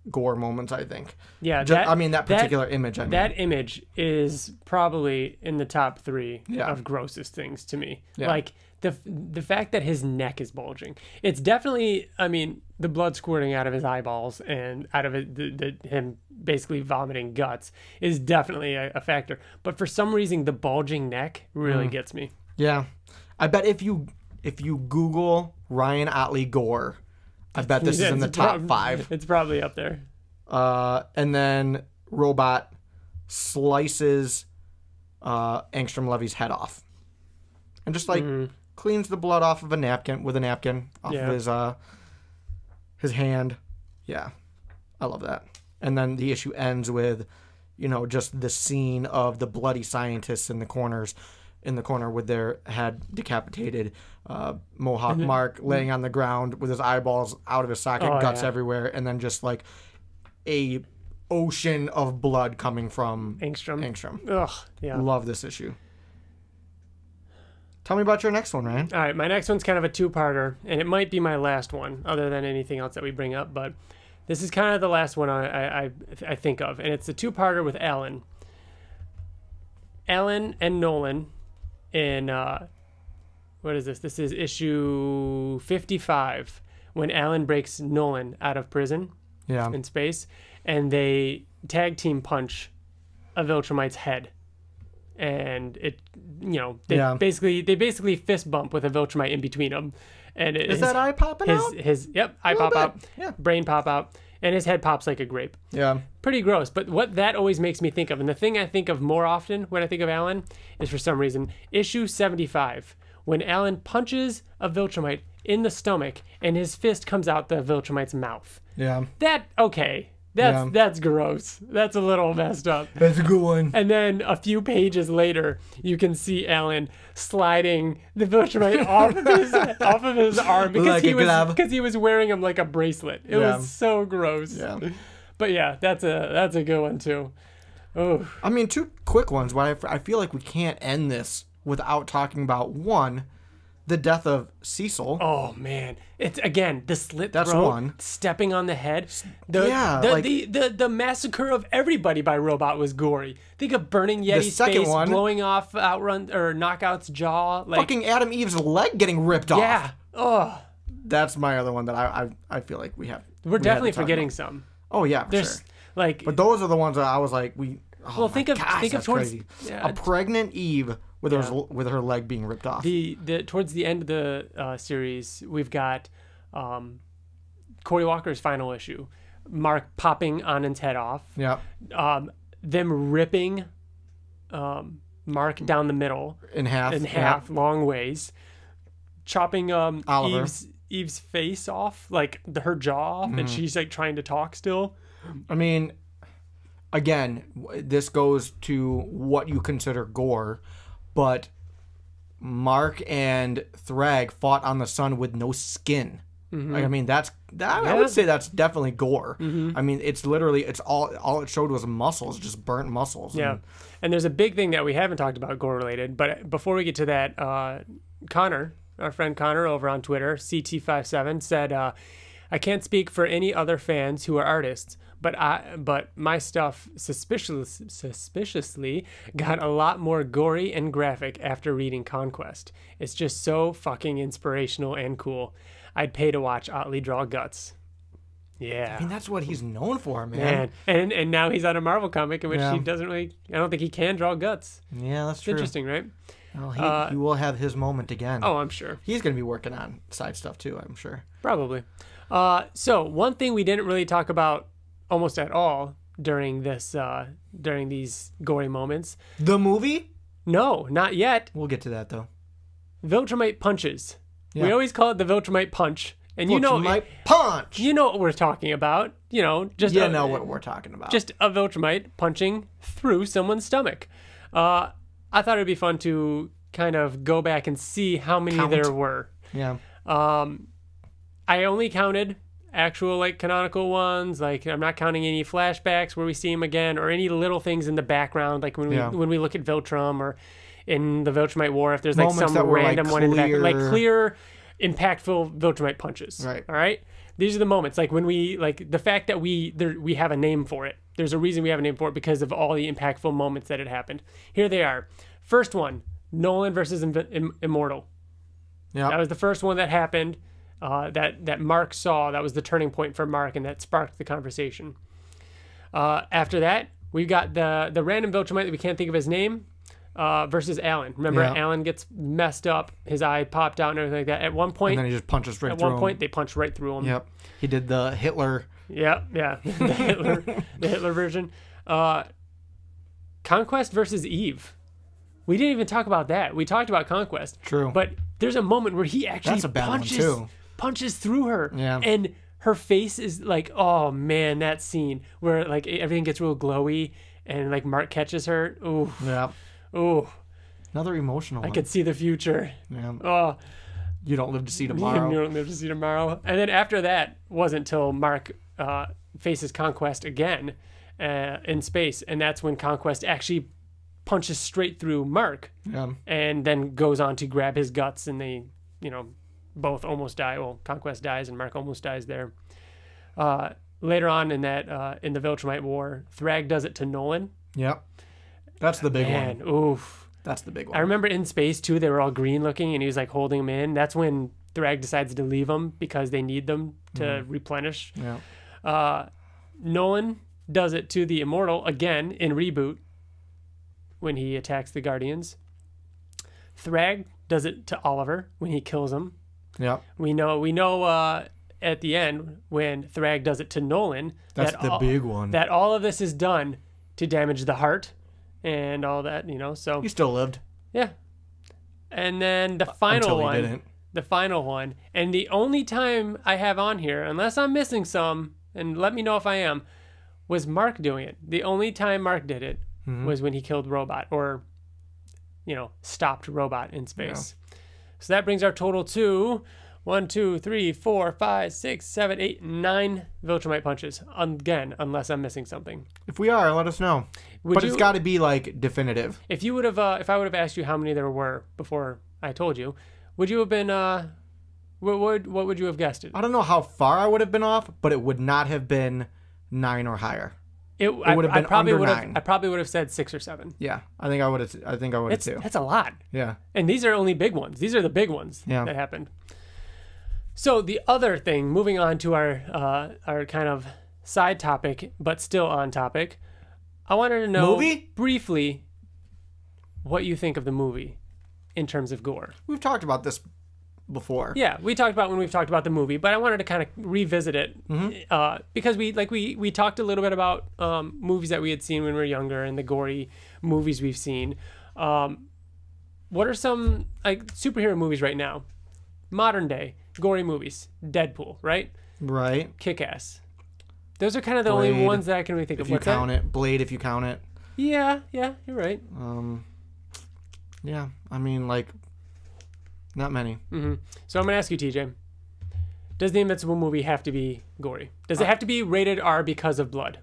gore moments, I think. Yeah, that particular image. That image is probably in the top 3 of grossest things to me. Yeah. Like the fact that his neck is bulging. It's definitely, the blood squirting out of his eyeballs and out of him basically vomiting guts is definitely a factor. But for some reason, the bulging neck really gets me. Yeah, I bet if you Google Ryan Ottley gore, I bet this is in the top 5. It's probably up there. And then Robot slices Angstrom Levy's head off, and just like cleans the blood off of a napkin off of his hand. Yeah, I love that. And then the issue ends with, just the scene of the bloody scientists in the corner with their head decapitated. Mohawk Mark laying on the ground with his eyeballs out of his socket, guts everywhere, and then just like a ocean of blood coming from Angstrom. Ugh, yeah. Love this issue. Tell me about your next one, Ryan. All right, my next one's kind of a two-parter, and it might be my last one, other than anything else that we bring up, but this is kind of the last one I think of, and it's a two-parter with Alan. Alan and Nolan in, what is this? This is issue 55, when Alan breaks Nolan out of prison in space, and they tag team punch a Viltrumite's head. And it, they basically fist bump with a Viltrumite in between them. And is that eye popping out? Eye pop out, brain pop out, and his head pops like a grape. Yeah. Pretty gross. But what that always makes me think of, and the thing I think of more often when I think of Alan, is for some reason, issue 75, when Alan punches a Viltrumite in the stomach and his fist comes out the Viltrumite's mouth. Yeah. That's gross. That's a little messed up. That's a good one. And then a few pages later, you can see Alan sliding the Viltrumite off of his arm because he was wearing him like a bracelet. It was so gross. Yeah. But yeah, that's a good one too. Oh, I mean, two quick ones. But I feel like we can't end this without talking about one, the death of Cecil. oh man, it's again the slit That's throat, one. stepping on the head. The massacre of everybody by robot was gory. Think of burning Yeti's second face, one- blowing off Outrun or Knockout's jaw. Like Fucking Adam Eve's leg getting ripped off. yeah, oh, That's my other one that I feel like we have. we're definitely to talk forgetting about. some. Oh yeah, for There's sure. like But those are the ones that I was like, we. Oh well, my think of gosh, that's towards crazy. yeah, A pregnant Eve with her leg being ripped off. the towards the end of the series, we've got Cory Walker's final issue, Mark popping Anand's head off, Yeah, them ripping Mark down the middle in half. long ways, chopping Oliver. Eve's face off, like her jaw off, and she's like trying to talk still. I mean, again, this goes to what you consider gore, but Mark and Thrag fought on the sun with no skin. Like, I mean, I would say that's definitely gore. I mean, it's literally all it showed was muscles, just burnt muscles. Yeah. And there's a big thing that we haven't talked about gore related, but before we get to that, Connor, our friend Connor over on Twitter, CT57, said, I can't speak for any other fans who are artists, but my stuff suspiciously got a lot more gory and graphic after reading Conquest. It's just so fucking inspirational and cool. I'd pay to watch Ottley draw guts. Yeah. I mean, that's what he's known for, man. And now he's on a Marvel comic in which Yeah. he doesn't really, I don't think he can draw guts. Yeah, that's It's true. interesting, right? Well, he will have his moment again. Oh, I'm sure. He's going to be working on side stuff too, I'm sure. Probably. So one thing we didn't really talk about almost at all during these gory moments. The movie? No, not yet. We'll get to that though. Viltrumite punches. Yeah. We always call it the Viltrumite punch. And Viltrumite punch. you know what we're talking about. Just You know what we're talking about. just a Viltrumite punching through someone's stomach. I thought it'd be fun to kind of go back and see how many Count. there were. Yeah. I only counted actual like canonical ones. Like I'm not counting any flashbacks where we see him again or any little things in the background. Like when we look at Viltrum or in the Viltrumite War, if there's like Moments some that were, like, random one in the background, like clear. clear, impactful Viltrumite punches. Right. All right. These are the moments, like when we like the fact that we have a name for it. There's a reason we have a name for it because of all the impactful moments that had happened. Here they are. First one, Nolan versus Immortal. Yeah. That was the first one that happened. That Mark saw. That was the turning point for Mark, and that sparked the conversation. After that, we got the random Viltrumite that we can't think of his name versus Alan. Remember, Yeah. Alan gets messed up, his eye popped out and everything like that. At one point, And then he just punches right at through one him. point, they punched right through him. Yep. He did the Hitler. Yeah, the Hitler version. Conquest versus Eve. We didn't even talk about that. We talked about Conquest. True. But there's a moment where he actually That's a bad one, too. punches through her. Yeah. And her face is like, oh man, that scene where like everything gets real glowy and like Mark catches her. Ooh. Yeah. Ooh. Another emotional I one. could see the future. Yeah. Oh. You don't live to see You tomorrow. don't live to see tomorrow. And then after that wasn't until Mark faces Conquest again in space, and that's when Conquest actually punches straight through Mark, and then goes on to grab his guts, and they, both almost die. Well, Conquest dies, and Mark almost dies there. Later on in that in the Viltrumite War, Thrag does it to Nolan. Yep. That's the big one. Oof. That's the big one. I remember in space too, they were all green looking and he was like holding them in. That's when Thrag decides to leave them because they need them to replenish. Yeah. Nolan does it to the Immortal again in Reboot when he attacks the Guardians. Thrag does it to Oliver when he kills him. Yep. We know at the end when Thrag does it to Nolan. That's the big one. That all of this is done to damage the heart and all that, so He still lived. yeah. And then the final Until he one, didn't. the final one, and the only time I have on here, unless I'm missing some, and let me know if I am, was Mark doing it. The only time Mark did it was when he killed Robot, or, stopped Robot in space. So that brings our total to 1, 2, 3, 4, 5, 6, 7, 8, 9 Viltrumite punches. Again, unless I'm missing something. If we are, let us know. It's got to be like definitive. If you would have, if I would have asked you how many there were before I told you, would you have been? What would you have guessed it? I don't know how far I would have been off, but it would not have been 9 or higher. It would have been under 9. I probably would have said 6 or 7. Yeah, I think I would have. I think I would have too. That's a lot. Yeah. And these are only big ones. These are the big ones that happened. So the other thing, moving on to our kind of side topic, but still on topic, I wanted to know briefly what you think of the movie in terms of gore. We've talked about this before. Yeah, we talked about when we've talked about the movie, but I wanted to kind of revisit it because we talked a little bit about movies that we had seen when we were younger and the gory movies we've seen. What are some like superhero movies right now? Modern day gory movies. Deadpool, right? Right. Kick-Ass. Those are kind of the Blade, only ones that I can really think of. If you count it. Blade, if you count it. Yeah, you're right. Yeah, I mean, like, not many. So I'm going to ask you, TJ, does the Invincible movie have to be gory? Does it have to be rated R because of blood?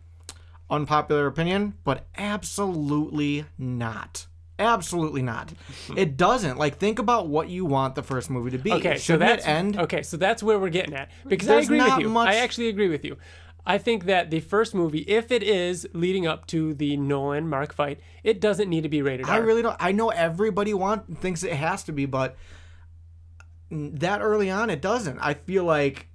Unpopular opinion, but absolutely not. Absolutely not. It doesn't. Like, think about what you want the first movie to be. Okay, so that's where we're getting at. Because I agree with you. I actually agree with you. I think that the first movie, if it is leading up to the Nolan-Mark fight, it doesn't need to be rated R. I really don't. I know everybody thinks it has to be, but that early on, it doesn't. I feel like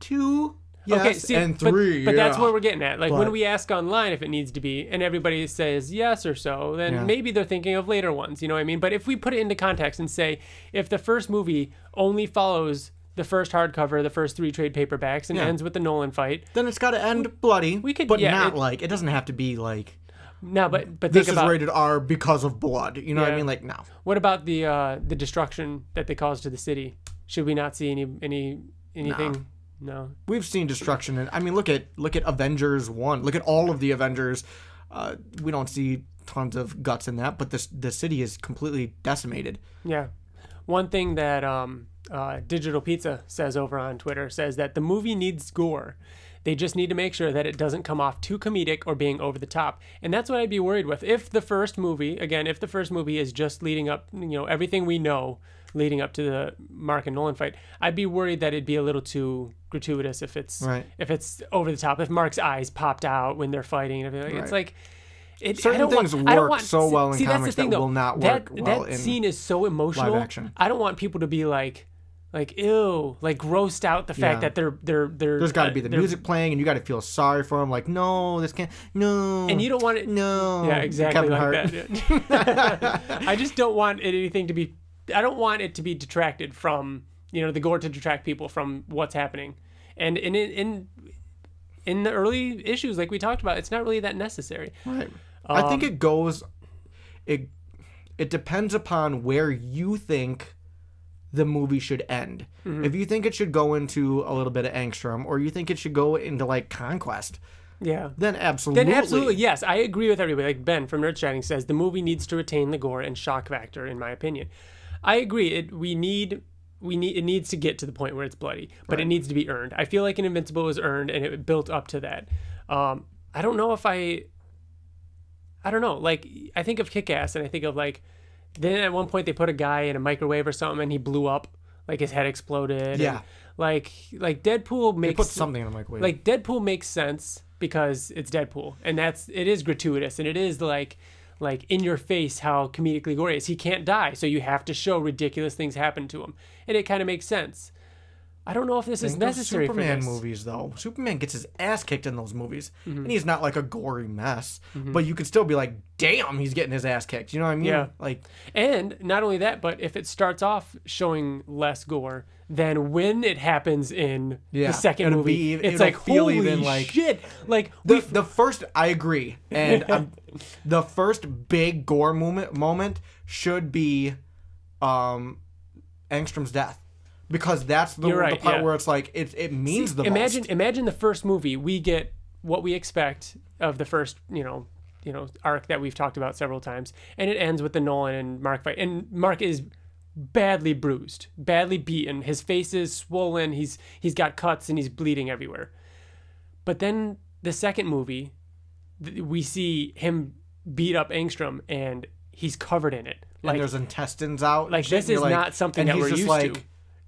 2, yes, and 3, but that's where we're getting at. Like, when we ask online if it needs to be, and everybody says yes or so, then maybe they're thinking of later ones, you know what I mean? But if we put it into context and say, if the first movie only follows the first hardcover, the first 3 trade paperbacks, and ends with the Nolan fight, then it's got to end bloody. It doesn't have to be like. No, but this is rated R because of blood. You know what I mean? Like, no. What about the destruction that they caused to the city? Should we not see anything? No. We've seen destruction, and I mean, look at Avengers 1. Look at all of the Avengers. We don't see tons of guts in that, but the city is completely decimated. Yeah. One thing that Digital Pizza says over on Twitter says that the movie needs gore. They just need to make sure that it doesn't come off too comedic or being over the top. And that's what I'd be worried with. If the first movie is just leading up, everything we know leading up to the Mark and Nolan fight, I'd be worried that it'd be a little too gratuitous if it's over the top. If Mark's eyes popped out when they're fighting and everything. It's like certain things work so well in comics that will not work well in that scene is so emotional. Live action. I don't want people to be like ew, like grossed out the fact that they're there's got to be the music playing and you got to feel sorry for them, like, no, this can't, no, and you don't want it, no, yeah, exactly, Kevin like that. I just don't want anything to be, I don't want it to be detracted from, the gore to detract people from what's happening. And in the early issues, like we talked about, it's not really that necessary. Right. I think it depends upon where you think the movie should end. If you think it should go into a little bit of angstrom, or you think it should go into like conquest, then absolutely. Yes, I agree with everybody. Like Ben from Nerd Chatting says, the movie needs to retain the gore and shock factor, in my opinion. I agree. It needs to get to the point where it's bloody, but it needs to be earned. I feel like an Invincible was earned, and it built up to that. I don't know. Like, I think of Kick-Ass, and I think of like, then at one point they put a guy in a microwave or something, and he blew up, like his head exploded. Yeah. And like Deadpool makes, they put something in a microwave. Like Deadpool makes sense because it's Deadpool, and it is gratuitous, and it is like in your face how comedically gory it is. He can't die, so you have to show ridiculous things happen to him, and it kind of makes sense. I don't know if this is necessary for this. Superman movies, though. Superman gets his ass kicked in those movies, and he's not like a gory mess, but you could still be like, damn, he's getting his ass kicked. You know what I mean? Yeah. Like, and not only that, but if it starts off showing less gore, then when it happens in the second movie, it's like, holy even like shit. Like the first, I agree, and the first big gore moment should be Angstrom's death. Because that's the part where it's like it means the most. Imagine the first movie, we get what we expect of the first arc that we've talked about several times, and it ends with the Nolan and Mark fight. And Mark is badly bruised, badly beaten. His face is swollen. He's got cuts and he's bleeding everywhere. But then the second movie, we see him beat up Angstrom and he's covered in it. Like, and there's intestines out. Like, this is not something that we're used to.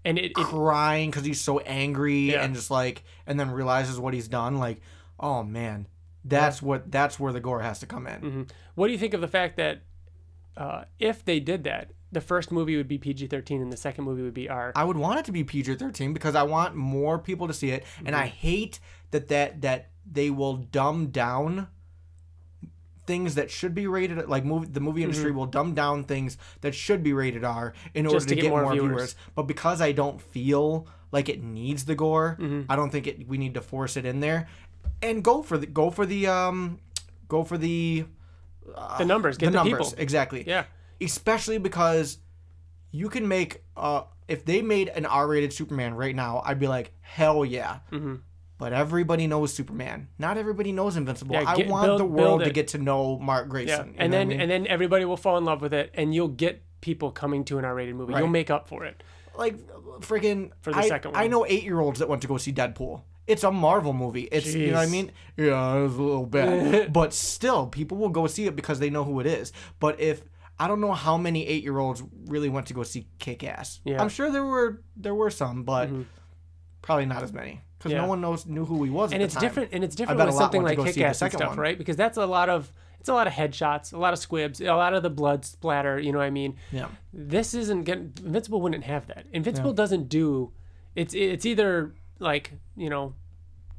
And it crying because he's so angry, Yeah. and just like, and then realizes what he's done. Like, oh man, that's where the gore has to come in. Mm-hmm. What do you think of the fact that if they did that, the first movie would be PG-13 and the second movie would be R? I would want it to be PG-13 because I want more people to see it, and I hate that they will dumb down things that should be rated, like the movie industry will dumb down things that should be rated R in order to get more viewers. But because I don't feel like it needs the gore, I don't think we need to force it in there. And go for the numbers, get the numbers people. exactly. Yeah, especially because you can make if they made an R-rated Superman right now, I'd be like, hell yeah. But everybody knows Superman. Not everybody knows Invincible. Yeah, I want the world to get to know Mark Grayson. Yeah. And then everybody will fall in love with it, and you'll get people coming to an R-rated movie. Right. You'll make up for it. Like freaking for the second one. I know 8-year-olds that went to go see Deadpool. It's a Marvel movie. It's you know what I mean? Yeah, it was a little bad. But still, people will go see it because they know who it is. But I don't know how many 8-year-olds really went to go see Kick-Ass. Yeah. I'm sure there were some, but probably not as many. Because no one knew who he was. And at it's the time. different. And it's different with something like Kick-Ass and stuff, right? Because that's a lot of headshots, a lot of squibs, a lot of the blood splatter. You know what I mean? Yeah. This isn't Invincible wouldn't have that. Invincible doesn't do. It's either like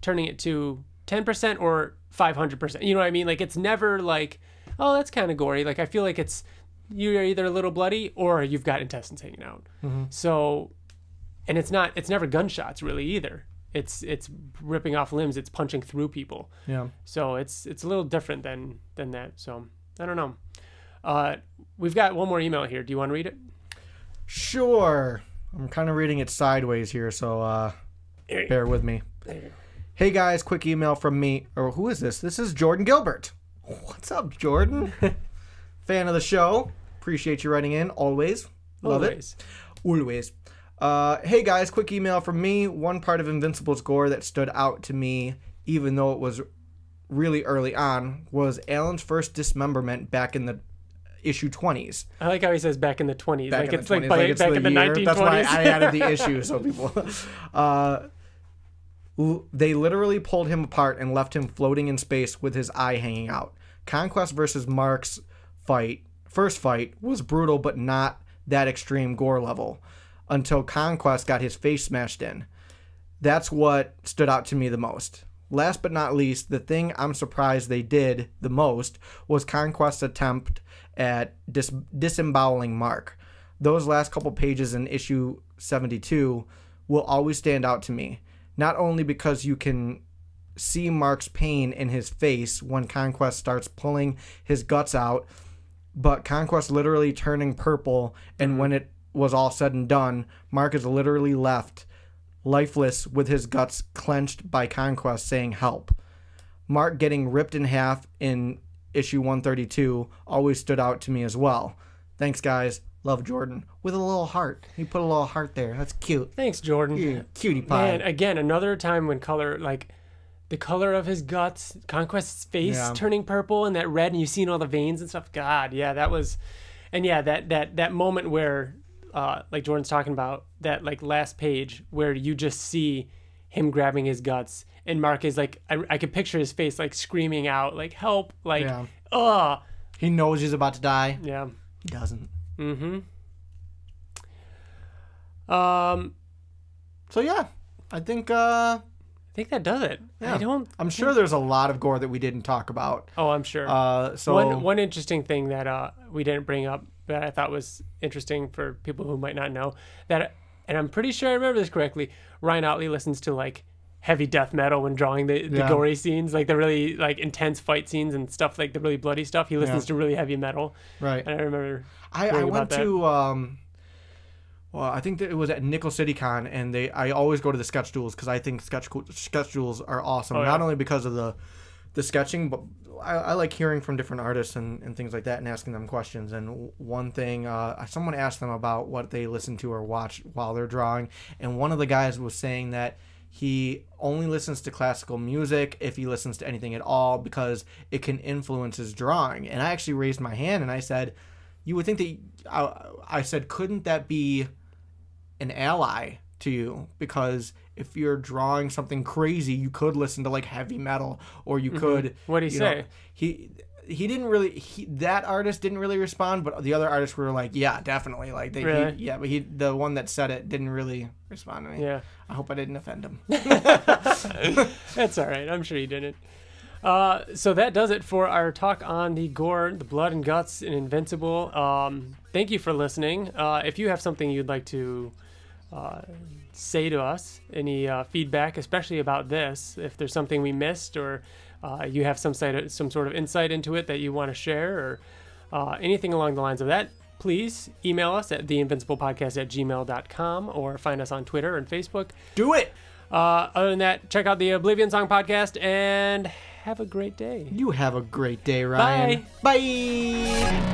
turning it to 10% or 500%. You know what I mean? Like it's never like, oh, that's kind of gory. Like I feel like you're either a little bloody or you've got intestines hanging out. So, and it's never gunshots really either. It's ripping off limbs. It's punching through people. Yeah. So it's a little different than that. So I don't know. We've got one more email here. Do you want to read it? Sure. I'm kind of reading it sideways here, so bear with me. Hey guys, quick email from me. Or who is this? This is Jordan Gilbert. What's up, Jordan? Fan of the show. Appreciate you writing in. Always. Love it. Always. Hey guys, quick email from me. One part of Invincible's gore that stood out to me, even though it was really early on, was Alan's first dismemberment back in the issue 20s. I like how he says back in the 20s. Back like it's 20s. Like back in the 1920s. That's why I added the issue, so people... they literally pulled him apart and left him floating in space with his eye hanging out. Conquest versus Mark's first fight was brutal, but not that extreme gore level, until Conquest got his face smashed in. That's what stood out to me the most. Last but not least, the thing I'm surprised they did the most was Conquest's attempt at disemboweling Mark. Those last couple pages in issue 72 will always stand out to me, not only because you can see Mark's pain in his face when Conquest starts pulling his guts out, but Conquest literally turning purple, and when it was all said and done, Mark is literally left lifeless with his guts clenched by Conquest saying help. Mark getting ripped in half in issue 132 always stood out to me as well. Thanks guys. Love, Jordan. With a little heart. He put a little heart there. That's cute. Thanks, Jordan. Yeah, cutie pie. Man, again, another time when color, like the color of his guts, Conquest's face turning purple and that red, and you've seen all the veins and stuff. God, yeah, that was, and yeah, that moment where like Jordan's talking about, that like last page where you just see him grabbing his guts and Mark is like, I could picture his face like screaming out like help, like he knows he's about to die. Yeah, he doesn't. So yeah, I think that does it. Yeah. I'm sure there's a lot of gore that we didn't talk about. Oh, I'm sure. So one interesting thing that we didn't bring up that I thought was interesting for people who might not know, that, and I'm pretty sure I remember this correctly, Ryan Ottley listens to like heavy death metal when drawing the gory scenes, like the really like intense fight scenes and stuff, like the really bloody stuff. He listens to really heavy metal. Right. And I remember I went to well, I think that it was at Nickel City Con, and I always go to the sketch duels because I think sketch duels are awesome. Not only because of the sketching, but I like hearing from different artists and things like that and asking them questions. And one thing, someone asked them about what they listen to or watch while they're drawing, and one of the guys was saying that he only listens to classical music if he listens to anything at all because it can influence his drawing. And I actually raised my hand and I said, you would think that, I said, couldn't that be an ally to you? Because if you're drawing something crazy, you could listen to like heavy metal, or you could. What did he say? Know, he didn't really. That artist didn't really respond, but the other artists were like, yeah, definitely. Like they, really? But the one that said it didn't really respond to me. Yeah. I hope I didn't offend him. That's all right. I'm sure you didn't. So that does it for our talk on the gore, the blood and guts in Invincible. Thank you for listening. If you have something you'd like to say to us, any feedback, especially about this, if there's something we missed, or you have some sort of insight into it that you want to share, or anything along the lines of that, please email us at theinvinciblepodcast@gmail.com or find us on Twitter and Facebook. Do it! Other than that, check out the Oblivion Song Podcast and have a great day. You have a great day, Ryan. Bye. Bye.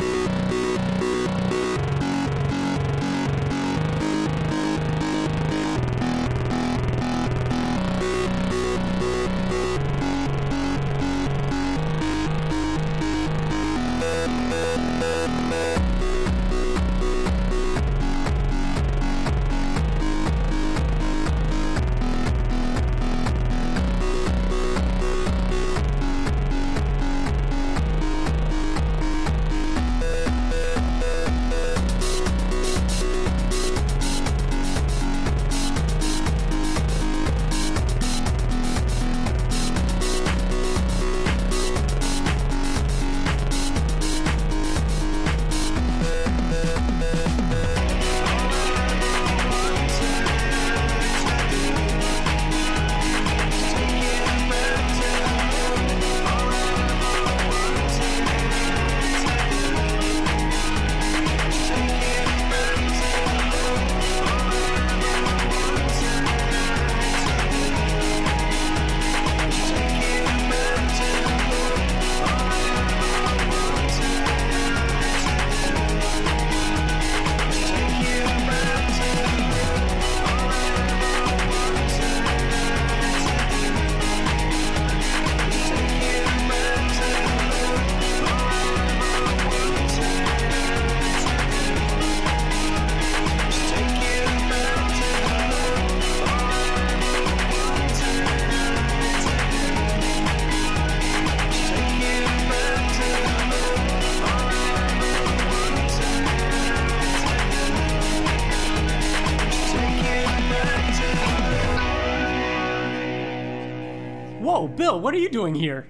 Whoa, Bill, what are you doing here?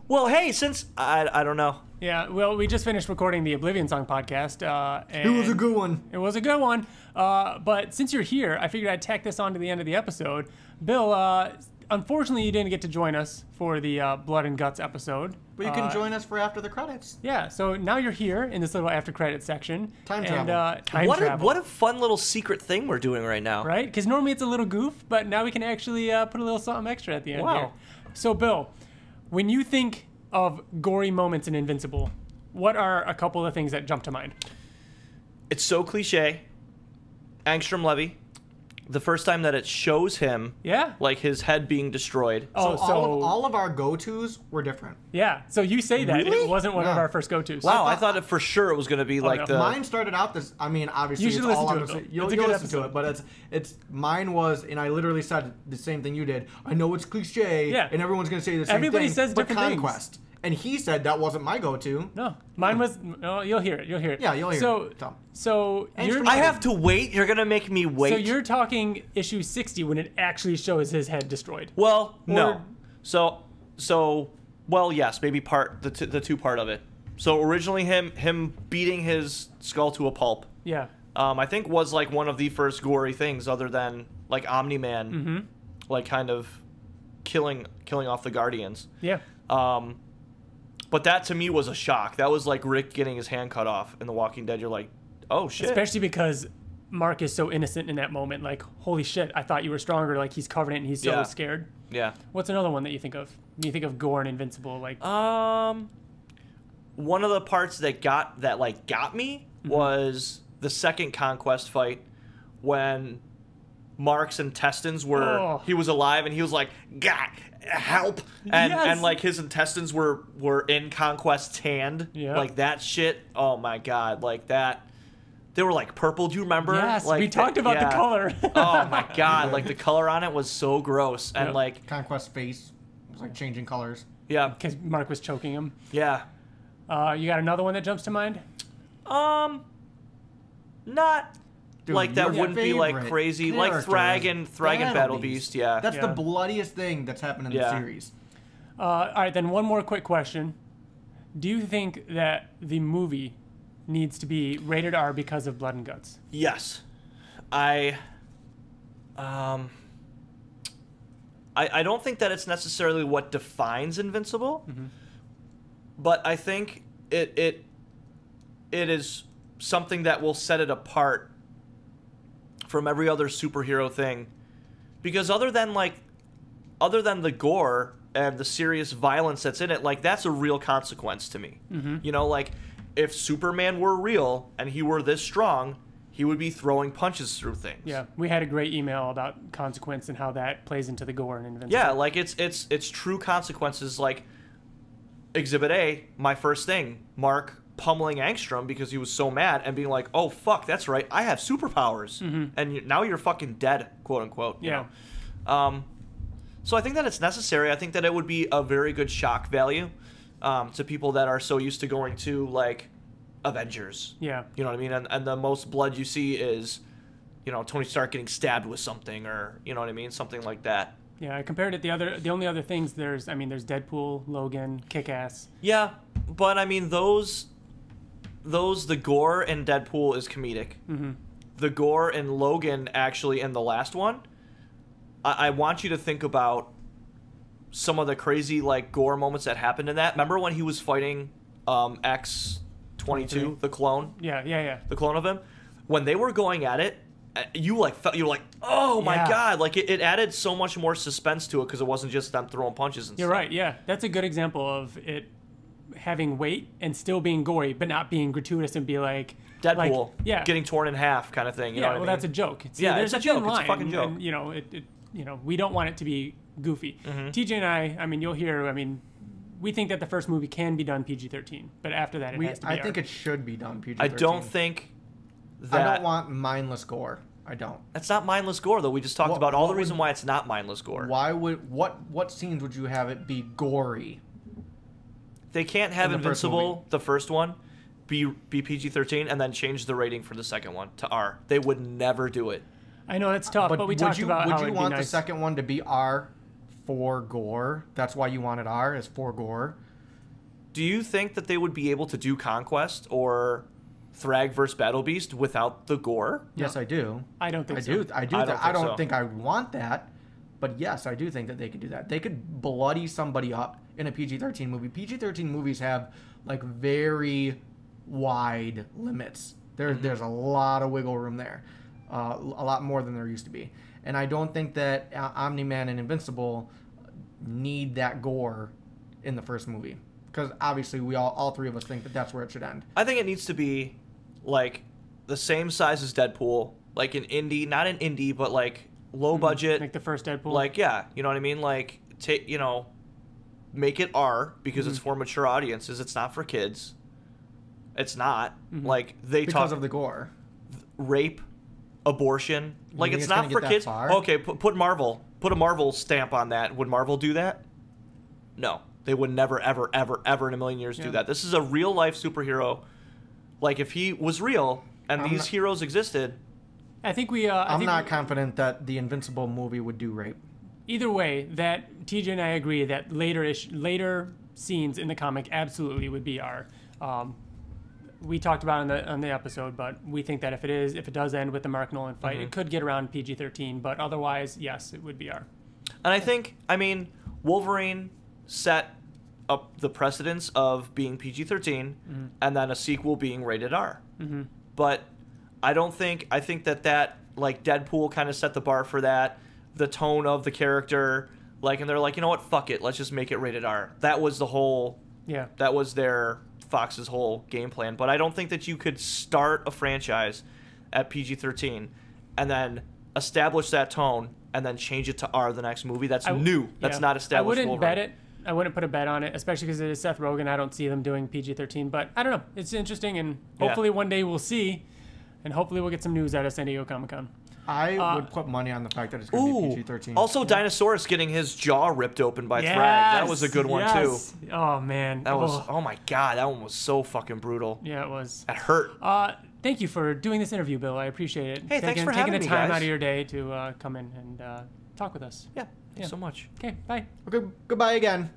Well, hey, since I don't know. Yeah, well, we just finished recording the Oblivion Song Podcast. And It was a good one. It was a good one. But since you're here, I figured I'd tack this on to the end of the episode. Bill, unfortunately, you didn't get to join us for the Blood and Guts episode. But you can join us for after the credits. Yeah, so now you're here in this little after credit section. Time and, travel. Time travel. What a fun little secret thing we're doing right now. Right? Because normally it's a little goof, but now we can actually put a little something extra at the end. Wow. Here. So, Bill, when you think of gory moments in Invincible, what are a couple of things that jump to mind? It's so cliche. Angstrom Levy. The first time that it shows him, Yeah. like his head being destroyed. Oh, so all of our go-tos were different. yeah. So you say that Really? it wasn't one of Yeah. our first go-tos. Wow, I thought it for sure it was going to be like no. the. Mine started out this. I mean, obviously, You should it's all listen on to the it, same. though. You'll It's a good listen to episode. it, but it's mine was, and I literally said the same thing you did. I know it's cliche, Yeah. and everyone's gonna say the same Everybody thing. says but different things. Conquest, and he said that wasn't my go-to. No, mine was. No, you'll hear it. You'll hear it. Yeah, you'll hear so, it. Tom. So you're. I have to wait. You're going to make me wait. So you're talking issue 60 when it actually shows his head destroyed. Well, no. Or- So, well, yes, maybe the two part of it. So originally him beating his skull to a pulp. Yeah. I think was like one of the first gory things, other than like Omni-Man, Mm-hmm. like kind of killing off the Guardians. Yeah. But that to me was a shock. That was like Rick getting his hand cut off in The Walking Dead. You're like, oh shit. Especially because Mark is so innocent in that moment. Like, holy shit, I thought you were stronger. Like, he's covered it and he's so Yeah. scared. Yeah. What's another one that you think of? You think of Gore and Invincible, like One of the parts that got me was the second Conquest fight when Mark's intestines were he was alive and he was like, God, help, and like his intestines were in Conquest's hand. Yeah. Like that shit. Oh my God, like that. They were like purple. Do you remember? Yes, like, we talked about the color. Oh my God, like the color on it was so gross and like Conquest's face was like changing colors. yeah, Because Mark was choking him. yeah. You got another one that jumps to mind? Not. Dude, like that your wouldn't be like favorite crazy, like character Thrag is and Battle Beast. Yeah, That's the Yeah. bloodiest thing that's happened in the Yeah. series. All right, then one more quick question. Do you think that the movie needs to be rated R because of blood and guts? yes. I don't think that it's necessarily what defines Invincible, but I think it is something that will set it apart from every other superhero thing, because other than the gore and the serious violence that's in it, like that's a real consequence to me. You know, like if Superman were real and he were this strong, he would be throwing punches through things. Yeah, we had a great email about consequence and how that plays into the Gore and Invincible. Yeah, like it's true consequences. Like Exhibit A, my first thing, Mark pummeling Angstrom because he was so mad and being like, "Oh fuck, that's right, I have superpowers," and now you're fucking dead, quote unquote. You know? So I think that it's necessary. I think that it would be a very good shock value to people that are so used to going to like Avengers. Yeah. You know what I mean? And the most blood you see is, you know, Tony Stark getting stabbed with something, or you know what I mean, something like that. Yeah, I compared it the only other things there's Deadpool, Logan, Kick-Ass. Yeah, but I mean the gore in Deadpool is comedic. The gore in Logan, actually, in the last one, I want you to think about some of the crazy like gore moments that happened in that. Remember when he was fighting X-22, the clone? Yeah. The clone of him? When they were going at it, you were like, oh my God, like it added so much more suspense to it because it wasn't just them throwing punches and You're stuff. right, yeah. That's a good example of it having weight and still being gory, but not being gratuitous and be like Deadpool, yeah, getting torn in half kind of thing. You know what I mean? that's a joke. Yeah, there's it's a joke. thin It's a line, fucking joke. And, you know, we don't want it to be goofy. TJ and I mean, you'll hear, we think that the first movie can be done PG-13, but after that it has to be I R. think it should be done PG-13. I don't think that... I don't want mindless gore. I don't. It's not mindless gore, though. We just talked about all the reason why it's not mindless gore. Why would what scenes would you have it be gory? They can't have In the first Invincible, the first one, be PG-13 and then change the rating for the second one to R. They would never do it. I know it's tough, but we talked about how would you it'd want be the nice. second one to be R for gore? That's why you wanted R, is for gore. Do you think that they would be able to do Conquest or Thrag vs. Battle Beast without the gore? Yes, I do. I don't think I so. do. I don't think I want that, but yes, I do think that they could do that. They could bloody somebody up in a PG-13 movie. PG-13 movies have like very wide limits. There's a lot of wiggle room there, a lot more than there used to be. And I don't think that Omni-Man and Invincible need that gore in the first movie, because obviously we all three of us think that that's where it should end. I think it needs to be like the same size as Deadpool, like an indie, not an indie, but like low budget, like the first Deadpool. like yeah, you know what I mean? Like make it R because it's for mature audiences. It's not for kids. It's not like they Because talk of the gore. rape, abortion. Like think it's it's not gonna for get that kids. far? Okay, put Marvel, put a Marvel stamp on that. Would Marvel do that? No, they would never, ever, ever, ever in a million years do that. This is a real life superhero. Like if he was real and these heroes existed. I think we. I'm not confident that the Invincible movie would do rape. Either way, that TJ and I agree that later scenes in the comic absolutely would be R. We talked about it on the episode, but we think that if it does end with the Mark Nolan fight, it could get around PG-13. But otherwise, yes, it would be R. And I think, Wolverine set up the precedence of being PG-13 and then a sequel being rated R. But I think that like Deadpool kind of set the bar for that. The tone of the character, like, and they're like, you know what, fuck it, let's just make it rated R. That was the whole. Yeah. That was Fox's whole game plan. But I don't think that you could start a franchise at PG-13 and then establish that tone and then change it to R the next movie. That's new. That's not established. I wouldn't bet it. I wouldn't put a bet on it, especially because it is Seth Rogen. I don't see them doing PG-13, but I don't know. It's interesting, and hopefully one day we'll see, and hopefully we'll get some news out of San Diego Comic-Con. I would put money on the fact that it's going to be PG-13. Also, Dinosaurus getting his jaw ripped open by Thrag. That was a good one, too. Oh, man. That was, oh my God, that one was so fucking brutal. Yeah, it was. That hurt. Thank you for doing this interview, Bill. I appreciate it. Hey, thanks for having me, taking the time guys. out of your day to come in and talk with us. Yeah, thanks so much. Okay, bye. Okay, goodbye again.